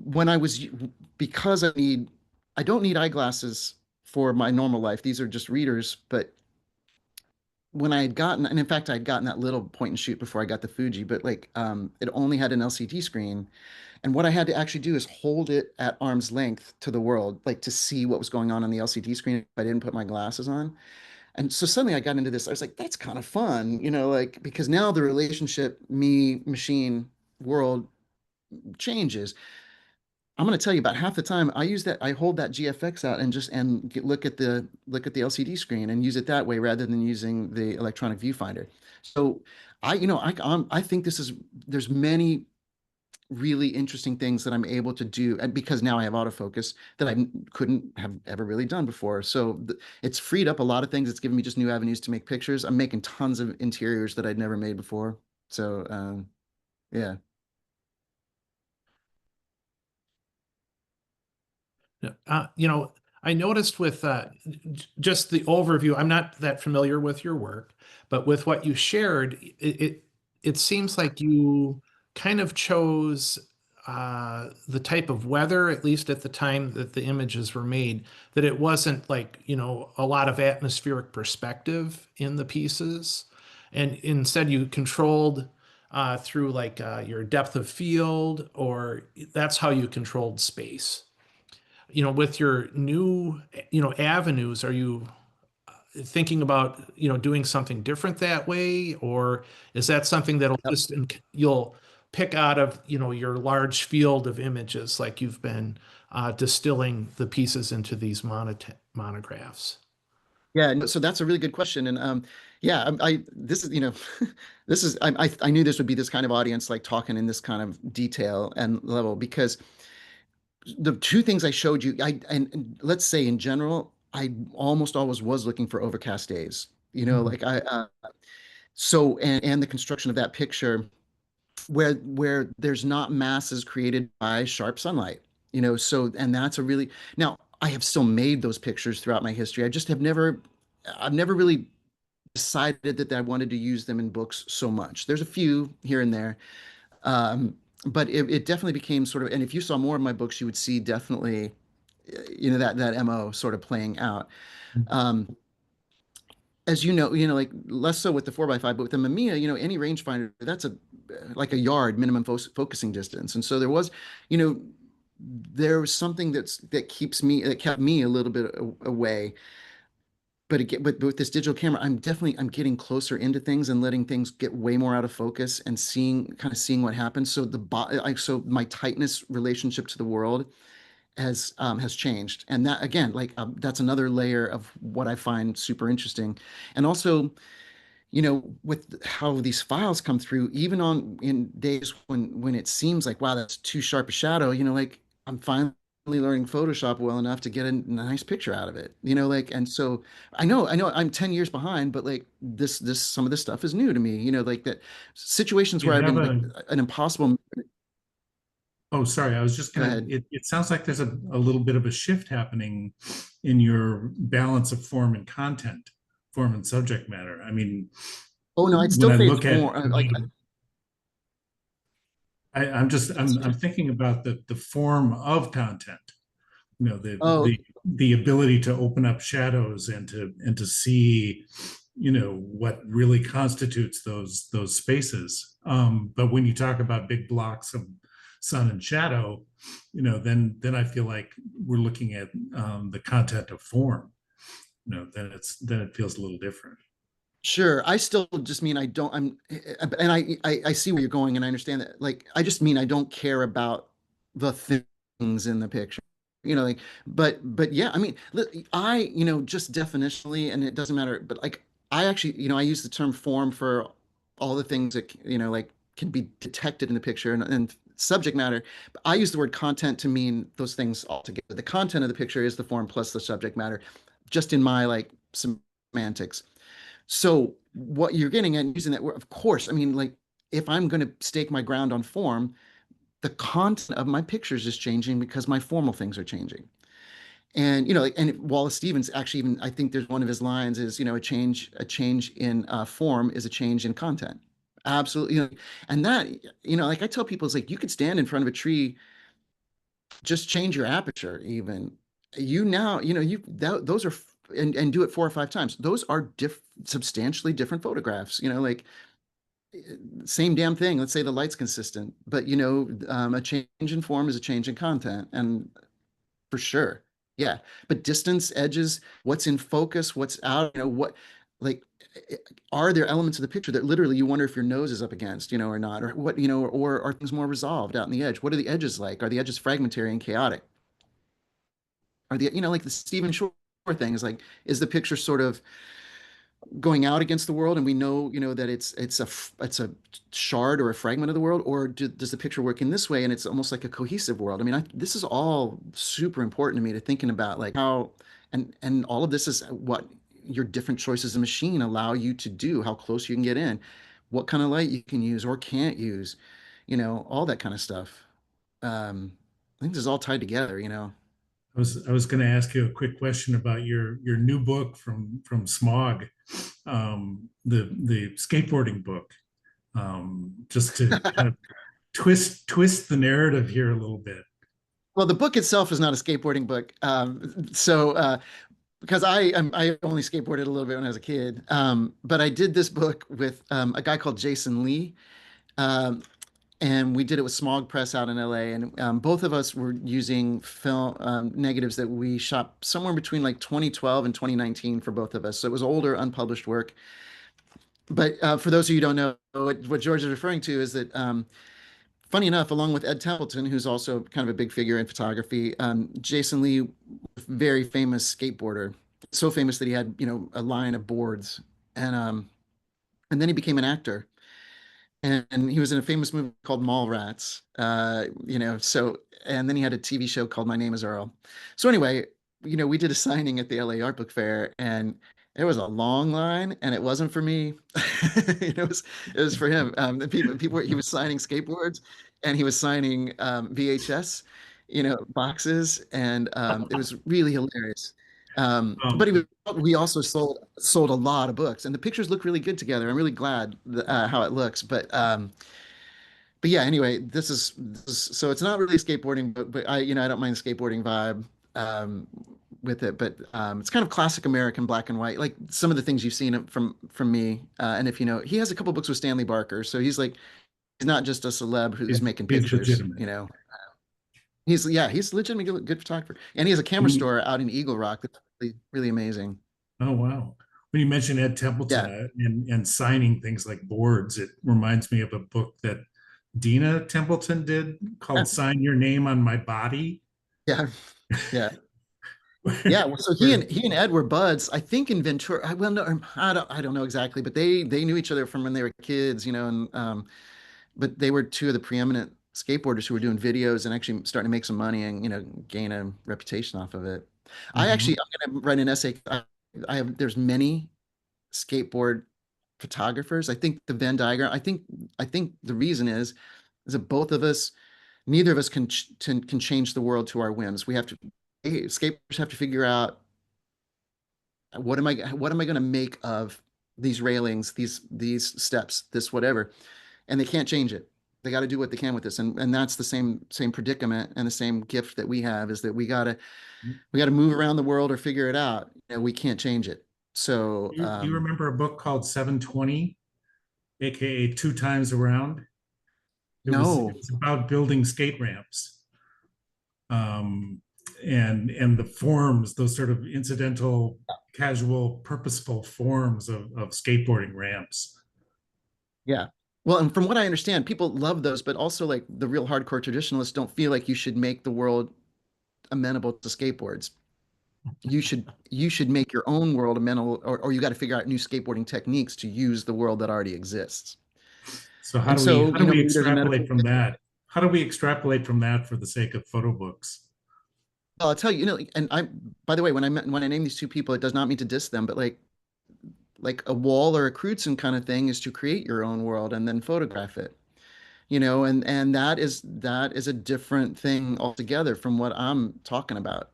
when I was, because I don't need eyeglasses for my normal life. These are just readers. But when I had gotten, and in fact, I had gotten that little point and shoot before I got the Fuji, but like, it only had an LCD screen. And what I had to actually do is hold it at arm's length to the world, like to see what was going on the LCD screen if I didn't put my glasses on. And so suddenly I got into this. I was like, that's kind of fun, like, because now the relationship, me, machine, world changes. I'm going to tell you, about half the time I hold that GFX out and look at the LCD screen and use it that way rather than using the electronic viewfinder. So I think there's many really interesting things that I'm able to do, and because now I have autofocus that I couldn't have ever really done before. So it's freed up a lot of things. It's given me just new avenues to make pictures. I'm making tons of interiors that I'd never made before. So yeah. Yeah, I noticed with just the overview, I'm not that familiar with your work, but with what you shared, it seems like you kind of chose the type of weather, at least at the time that the images were made, that it wasn't like, a lot of atmospheric perspective in the pieces. And instead you controlled through like your depth of field, or that's how you controlled space. With your new, avenues, are you thinking about, doing something different that way? Or is that something that'll Yep. just, you'll pick out of, your large field of images, like you've been distilling the pieces into these monographs? Yeah, no, so that's a really good question. And yeah, this is, this is, I knew this would be this kind of audience, like talking in this kind of detail and level, because the two things I showed you, and let's say in general, I almost always was looking for overcast days. Mhm. Like so, and the construction of that picture where there's not masses created by sharp sunlight. So, and that's a really, now I have still made those pictures throughout my history. I've never really decided that I wanted to use them in books so much. There's a few here and there. Um, but it definitely became sort of, and if you saw more of my books, you would see definitely, that MO sort of playing out. Um, as like less so with the 4x5, but with the Mamiya, any rangefinder, that's like a yard minimum focusing distance. And so you know, there was something that kept me a little bit away. But again, but with this digital camera, I'm getting closer into things and letting things get way more out of focus and seeing what happens. So so my tightness relationship to the world has changed, and that again, like that's another layer of what I find super interesting. And also, with how these files come through, even on in days when it seems like, wow, that's too sharp a shadow, like I'm finally learning Photoshop well enough to get a nice picture out of it, like. And so I know I'm 10 years behind, but like some of this stuff is new to me, like that situations You where I've have been like a, an impossible. oh, sorry, I was just Go gonna, ahead. it sounds like there's a little bit of a shift happening in your balance of form and content, form and subject matter. I mean, Oh no, I'd when still I say it's look at more like. I'm thinking about the form of content, Oh, the ability to open up shadows and to see, what really constitutes those spaces. But when you talk about big blocks of sun and shadow, then I feel like we're looking at the content of form. Then it feels a little different. sure. I still just mean I don't. And I see where you're going, and I understand that. Like, I just mean I don't care about the things in the picture. Like, but yeah. I mean, just definitionally, and it doesn't matter. But like, I actually, I use the term form for all the things that like can be detected in the picture, and subject matter. But I use the word content to mean those things all together. The content of the picture is the form plus the subject matter, just in my like semantics. So what you're getting at using that word, of course, I mean, like if I'm going to stake my ground on form, the content of my pictures is changing because my formal things are changing. And like, and Wallace Stevens actually, even I think there's one of his lines is, a change in form is a change in content. Absolutely, and that, like I tell people, it's like you could stand in front of a tree, just change your aperture, even you now, those are and do it 4 or 5 times. Those are substantially different photographs. Like same damn thing. Let's say the light's consistent, but a change in form is a change in content, and for sure. Yeah. But distance, edges, what's in focus, what's out, like, are there elements of the picture that literally you wonder if your nose is up against, or not, or what, or are things more resolved out in the edge? What are the edges like? Are the edges fragmentary and chaotic? Are like the Stephen Shore thing is like, is the picture sort of going out against the world, and we know that it's a shard or a fragment of the world, or does the picture work in this way and it's almost like a cohesive world? I mean, this is all super important to me, to thinking about like how, and all of this is what your different choices of machine allow you to do, how close you can get in, what kind of light you can use or can't use, all that kind of stuff. I think this is all tied together. I was going to ask you a quick question about your new book from Smog, the skateboarding book, just to kind of twist the narrative here a little bit. Well, the book itself is not a skateboarding book. So because I only skateboarded a little bit when I was a kid. But I did this book with a guy called Jason Lee. Um, and we did it with Smog Press out in LA. And both of us were using film negatives that we shot somewhere between like 2012 and 2019 for both of us. So it was older, unpublished work. But for those of you who don't know, what George is referring to is that funny enough, along with Ed Templeton, who's also kind of a big figure in photography, Jason Lee, very famous skateboarder, so famous that he had, a line of boards, and then he became an actor, and he was in a famous movie called Mallrats, so, and then he had a TV show called My Name is Earl. So anyway, we did a signing at the LA Art Book Fair, and it was a long line, and it wasn't for me. It was for him. The people, he was signing skateboards, and he was signing VHS, boxes, and it was really hilarious. But we also sold a lot of books, and the pictures look really good together. I'm really glad how it looks. But yeah, anyway, this is so it's not really skateboarding, but I don't mind the skateboarding vibe with it, but it's kind of classic American black and white, like some of the things you've seen from me. And if he has a couple books with Stanley Barker, so he's not just a celeb who's making He's pictures. legitimate. He's legitimately good photographer, and he has a camera store out in Eagle Rock that's really, really amazing. Oh, wow. When you mentioned Ed Templeton and signing things like boards, it reminds me of a book that Dina Templeton did called Sign Your Name on My Body. Yeah. Yeah. Yeah. Well, so he and Ed were buds, I think, in Ventura. Well, no, I don't know exactly, but they knew each other from when they were kids, and but they were two of the preeminent skateboarders who were doing videos and actually starting to make some money and gain a reputation off of it. I'm gonna write an essay. There's many skateboard photographers. I think the Venn diagram. I think the reason is that both of us, neither of us can change the world to our whims. Skateboarders have to figure out what am I going to make of these railings, these steps, this whatever, and they can't change it. They got to do what they can with this, and that's the same predicament and the same gift that we have, is that we got to move around the world or figure it out. We can't change it. So do you remember a book called 720, aka Two Times Around? It was about building skate ramps. And the forms, those sort of incidental, casual, purposeful forms of skateboarding ramps. Yeah. Well, and from what I understand, people love those, but also like the real hardcore traditionalists don't feel like you should make the world amenable to skateboards. You should make your own world amenable, or you got to figure out new skateboarding techniques to use the world that already exists. So how do we extrapolate from that? How do we extrapolate from that for the sake of photo books? Well, I'll tell you, and by the way, when I name these two people, it does not mean to diss them, but like like a wall or a Crutzen kind of thing is to create your own world and then photograph it, and that is a different thing altogether from what I'm talking about,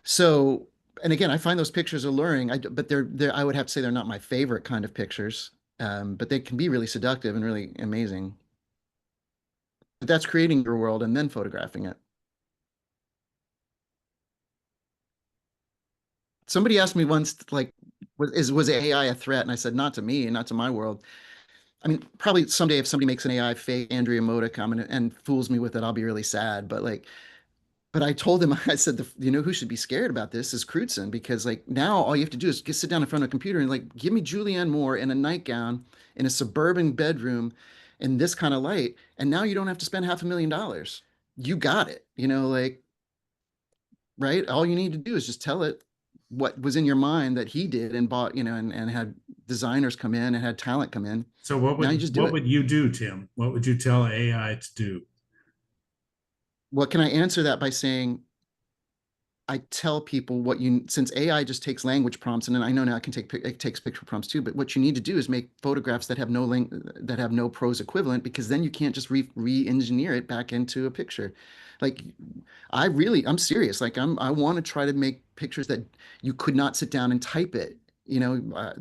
so, and again, I find those pictures alluring. But they're I would have to say they're not my favorite kind of pictures, but they can be really seductive and really amazing. But that's creating your world and then photographing it. Somebody asked me once, like, was AI a threat? And I said, not to me, not to my world. I mean, probably someday if somebody makes an AI fake Andrea Moda comment and fools me with it, I'll be really sad. But I told him, I said, who should be scared about this is Crutzen, because like now all you have to do is just sit down in front of a computer and like give me Julianne Moore in a nightgown in a suburban bedroom in this kind of light, and now you don't have to spend $500,000. You got it, like, right? All you need to do is just tell it what was in your mind that he did and bought, and had designers come in and had talent come in. So what Now you would just do what it. would you do, Tim? What would you tell AI to do? What can I answer that by saying, I tell people since AI just takes language prompts, and then I know now it takes picture prompts too, but what you need to do is make photographs that have no prose equivalent, because then you can't just re-engineer it back into a picture. Like, I'm serious. Like, I want to try to make pictures that you could not sit down and type it.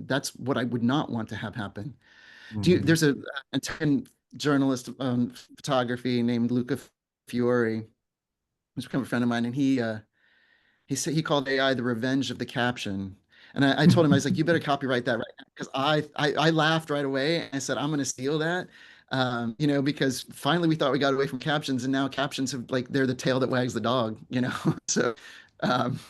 That's what I would not want to have happen. Mhm. There's a Italian journalist on photography named Luca Fiore, who's become a friend of mine, and he said he called AI the revenge of the caption. And I told him, I was like, you better copyright that right now. Because I laughed right away and I said, I'm going to steal that. Because finally we thought we got away from captions, and now captions have, like, they're the tail that wags the dog. So, um,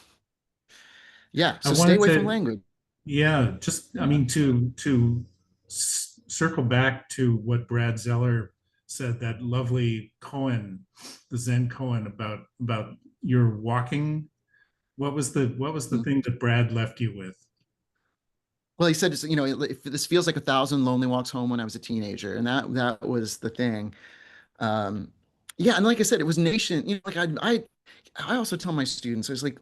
yeah, I so stay wanted away from to, language. yeah, just, I mean, to circle back to what Brad Zeller said, that lovely koan, the Zen koan about your walking. What was the Mm. thing that Brad left you with? Well, he said, if this feels like 1,000 lonely walks home when I was a teenager. And that was the thing. Um, yeah. And like I said, it was nation, like I also tell my students, I was like,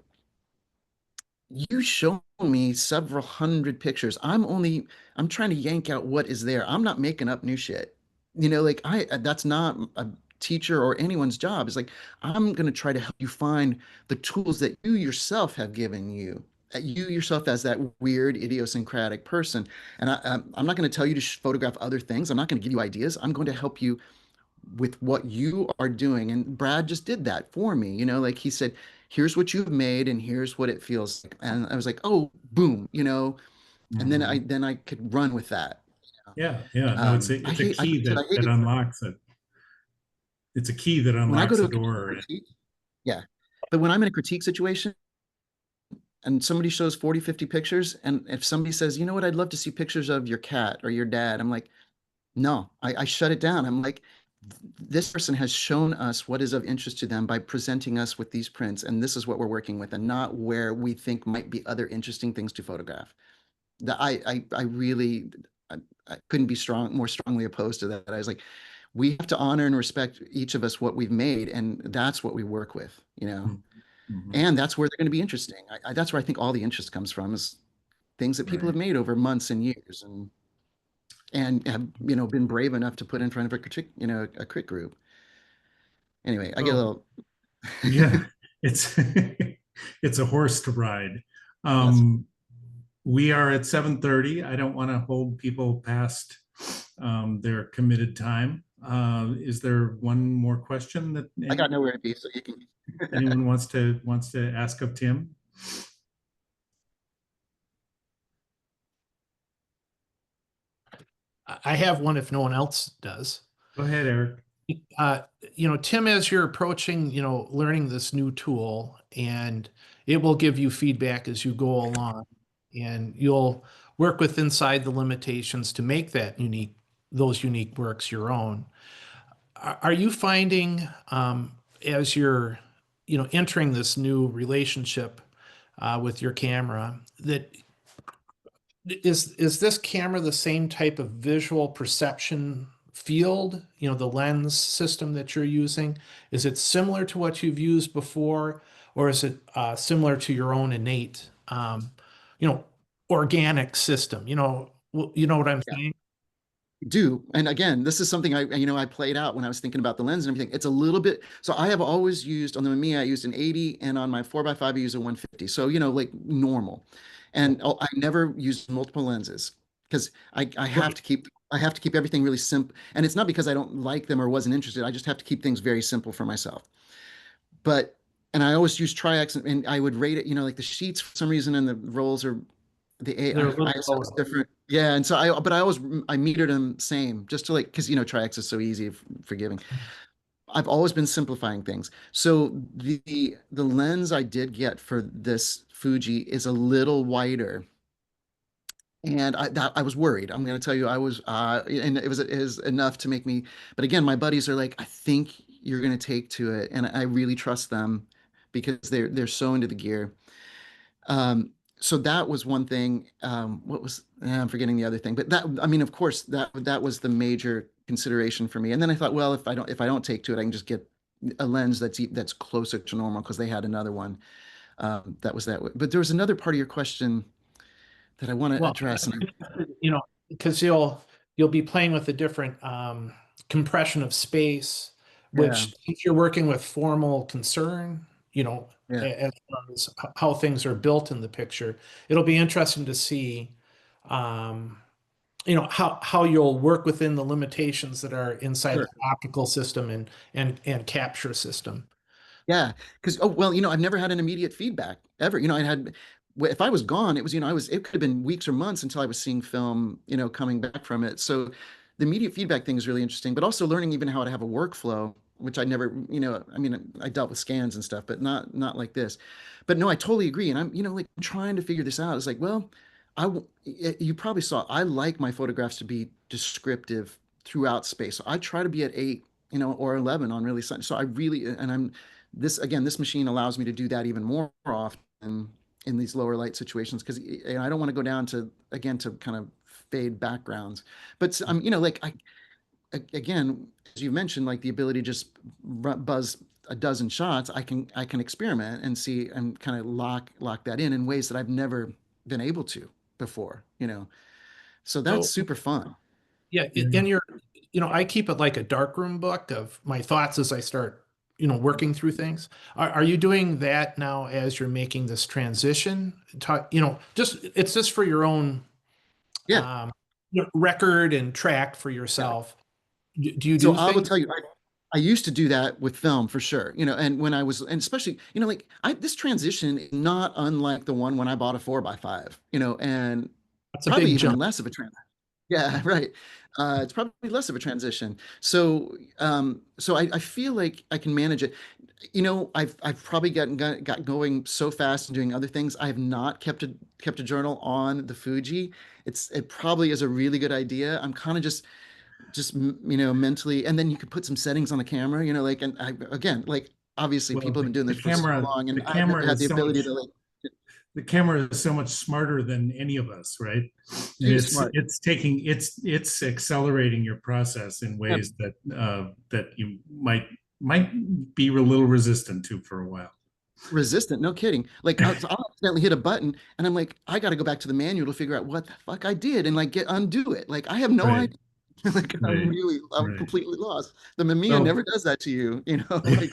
you show me several hundred pictures. I'm trying to yank out what is there. I'm not making up new shit. Like, that's not a teacher or anyone's job. It's like, I'm going to try to help you find the tools that you yourself have given you. You yourself as that weird idiosyncratic person. And I'm not going to tell you to photograph other things. I'm not going to give you ideas. I'm going to help you with what you are doing. And Brad just did that for me. Like, he said, here's what you've made and here's what it feels like. And I was like, oh, boom, and then I Mhm. then I could run with that. Yeah, yeah. No, it's a I it's a hate I key said I that hated unlocks it. It's a key that when I go unlocks to a a door. critique. Yeah. But when I'm in a critique situation and somebody shows 40, 50 pictures, and if somebody says, you know what, I'd love to see pictures of your cat or your dad, I'm like, no, I shut it down. I'm like, this person has shown us what is of interest to them by presenting us with these prints, and this is what we're working with, and not where we think might be other interesting things to photograph. That I really I couldn't be more strongly opposed to that. I was like, we have to honor and respect each of us what we've made, and that's what we work with. Mhm. And that's where they're going to be interesting. That's where I think all the interest comes from, is things that people have Right. made over months and years, and have been brave enough to put in front of a crit group. Anyway, I get a So little. yeah, it's it's a horse to ride. Yes. Um, we are at 7:30. I don't want to hold people past their committed time. Is there one more question that I got nowhere to be, so you can. anyone wants to ask of Tim? I have one if no one else does. Go ahead, Eric. Uh, Tim, as you're approaching, learning this new tool, and it will give you feedback as you go along, and you'll work with inside the limitations to make those unique works your own. Are you finding, as you're, entering this new relationship with your camera, that is this camera the same type of visual perception field, the lens system that you're using? Is it similar to what you've used before, or is it similar to your own innate, you know, organic system, you know what I'm Yeah. saying? Do. And again, this is something I played out when I was thinking about the lens and everything. It's a little bit, so I have always used on the Mamiya, I used an 80, and on my 4x5, I use a 150. So, like normal. And I never use multiple lenses because I have to keep everything really simple. And it's not because I don't like them or wasn't interested. I just have to keep things very simple for myself. But and I always use Tri-X, and I would rate it, like the sheets for some reason and the rolls are the They're a little ISO is lower. different. Yeah, and so but I always I metered them same just to because Tri-X is so easy forgiving. I've always been simplifying things. So the lens I did get for this Fuji is a little wider, and I was worried. I'm going to tell you, I was, and it was enough to make me. But again, my buddies are like, I think you're going to take to it, and I really trust them because they're so into the gear. Um, so that was one thing. What was I'm forgetting the other thing, but that I mean, of course, that was the major consideration for me. And then I thought, well, if I don't take to it, I can just get a lens that's closer to normal because they had another one that was that way. But there was another part of your question that I want to Well, address, and because you'll be playing with a different compression of space, yeah, which if you're working with formal concern, yeah, as far as how things are built in the picture, it'll be interesting to see, um, how you'll work within the limitations that are inside sure. the optical system and capture system. Yeah, because well, I've never had an immediate feedback ever. I had if I was gone, it was it could have been weeks or months until I was seeing film, coming back from it. So the immediate feedback thing is really interesting, but also learning even how to have a workflow, which I never, I mean, I dealt with scans and stuff, but not like this. But no, I totally agree, and I'm, like trying to figure this out. It's like, well, you probably saw I like my photographs to be descriptive throughout space. So I try to be at 8, or 11 on really sun. So I really, and I'm this machine allows me to do that even more often in these lower light situations because I don't want to go down to again to kind of fade backgrounds. But I'm like again, as you mentioned, like the ability to just buzz a dozen shots, I can experiment and see and kind of lock that in ways that I've never been able to before. So that's So super fun. yeah, Yeah. in your, I keep it like a darkroom book of my thoughts as I start, working through things. Are you doing that now as you're making this transition? Talk, it's just for your own Yeah. um, record and track for Yeah. yourself. Do you So do I will things? tell you, I used to do that with film for sure, and when I was, and especially, like this transition is not unlike the one when I bought a 4x5, and That's a probably big even jump. less of a transition. Yeah, right. It's probably less of a transition. So I feel like I can manage it. I've probably got going so fast and doing other things. I have not kept a journal on the Fuji. It probably is a really good idea. I'm kind of just mentally, and then you could put some settings on the camera, and again, like obviously Well, people have been doing the this for so camera, long, the and I've never camera had the is so ability much, to like the camera is so much smarter than any of us, right? And too it's smart. it's accelerating your process in Yeah, ways that you might be a little resistant to for a while. resistant, no kidding. Like I'll accidentally hit a button, and I'm like, I got to go back to the manual to figure out what the fuck I did, and like undo it. Like I have no Right, idea. Like right, I'm right. completely lost. The Mamiya Well, never does that to you, like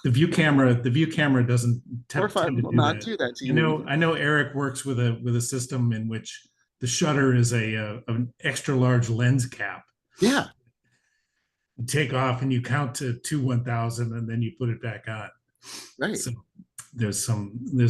the view camera doesn't four or five tend to will do not that. do that to I you. know I know Eric works with a system in which the shutter is an extra large lens cap. Yeah, You take off and you count to 1000 and then you put it back on. right. So there's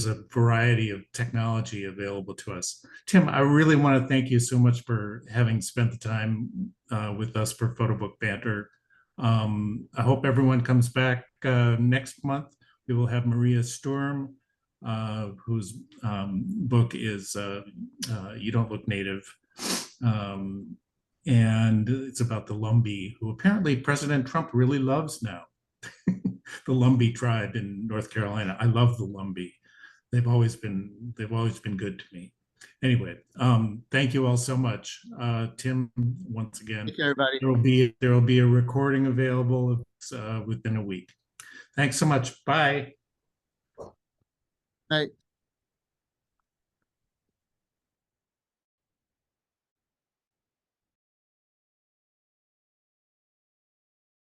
a variety of technology available to us. Tim, I really want to thank you so much for having spent the time with us for Photobook Banter. I hope everyone comes back next month. We will have Maria Sturm, whose book is You Don't Look Native. And it's about the Lumbee, who apparently President Trump really loves now. The Lumbee tribe in North Carolina. I love the Lumbee. They've always been good to me. Anyway, thank you all so much. Tim, once again, Take care, everybody. there will be a recording available within a week. Thanks so much. Bye. Bye.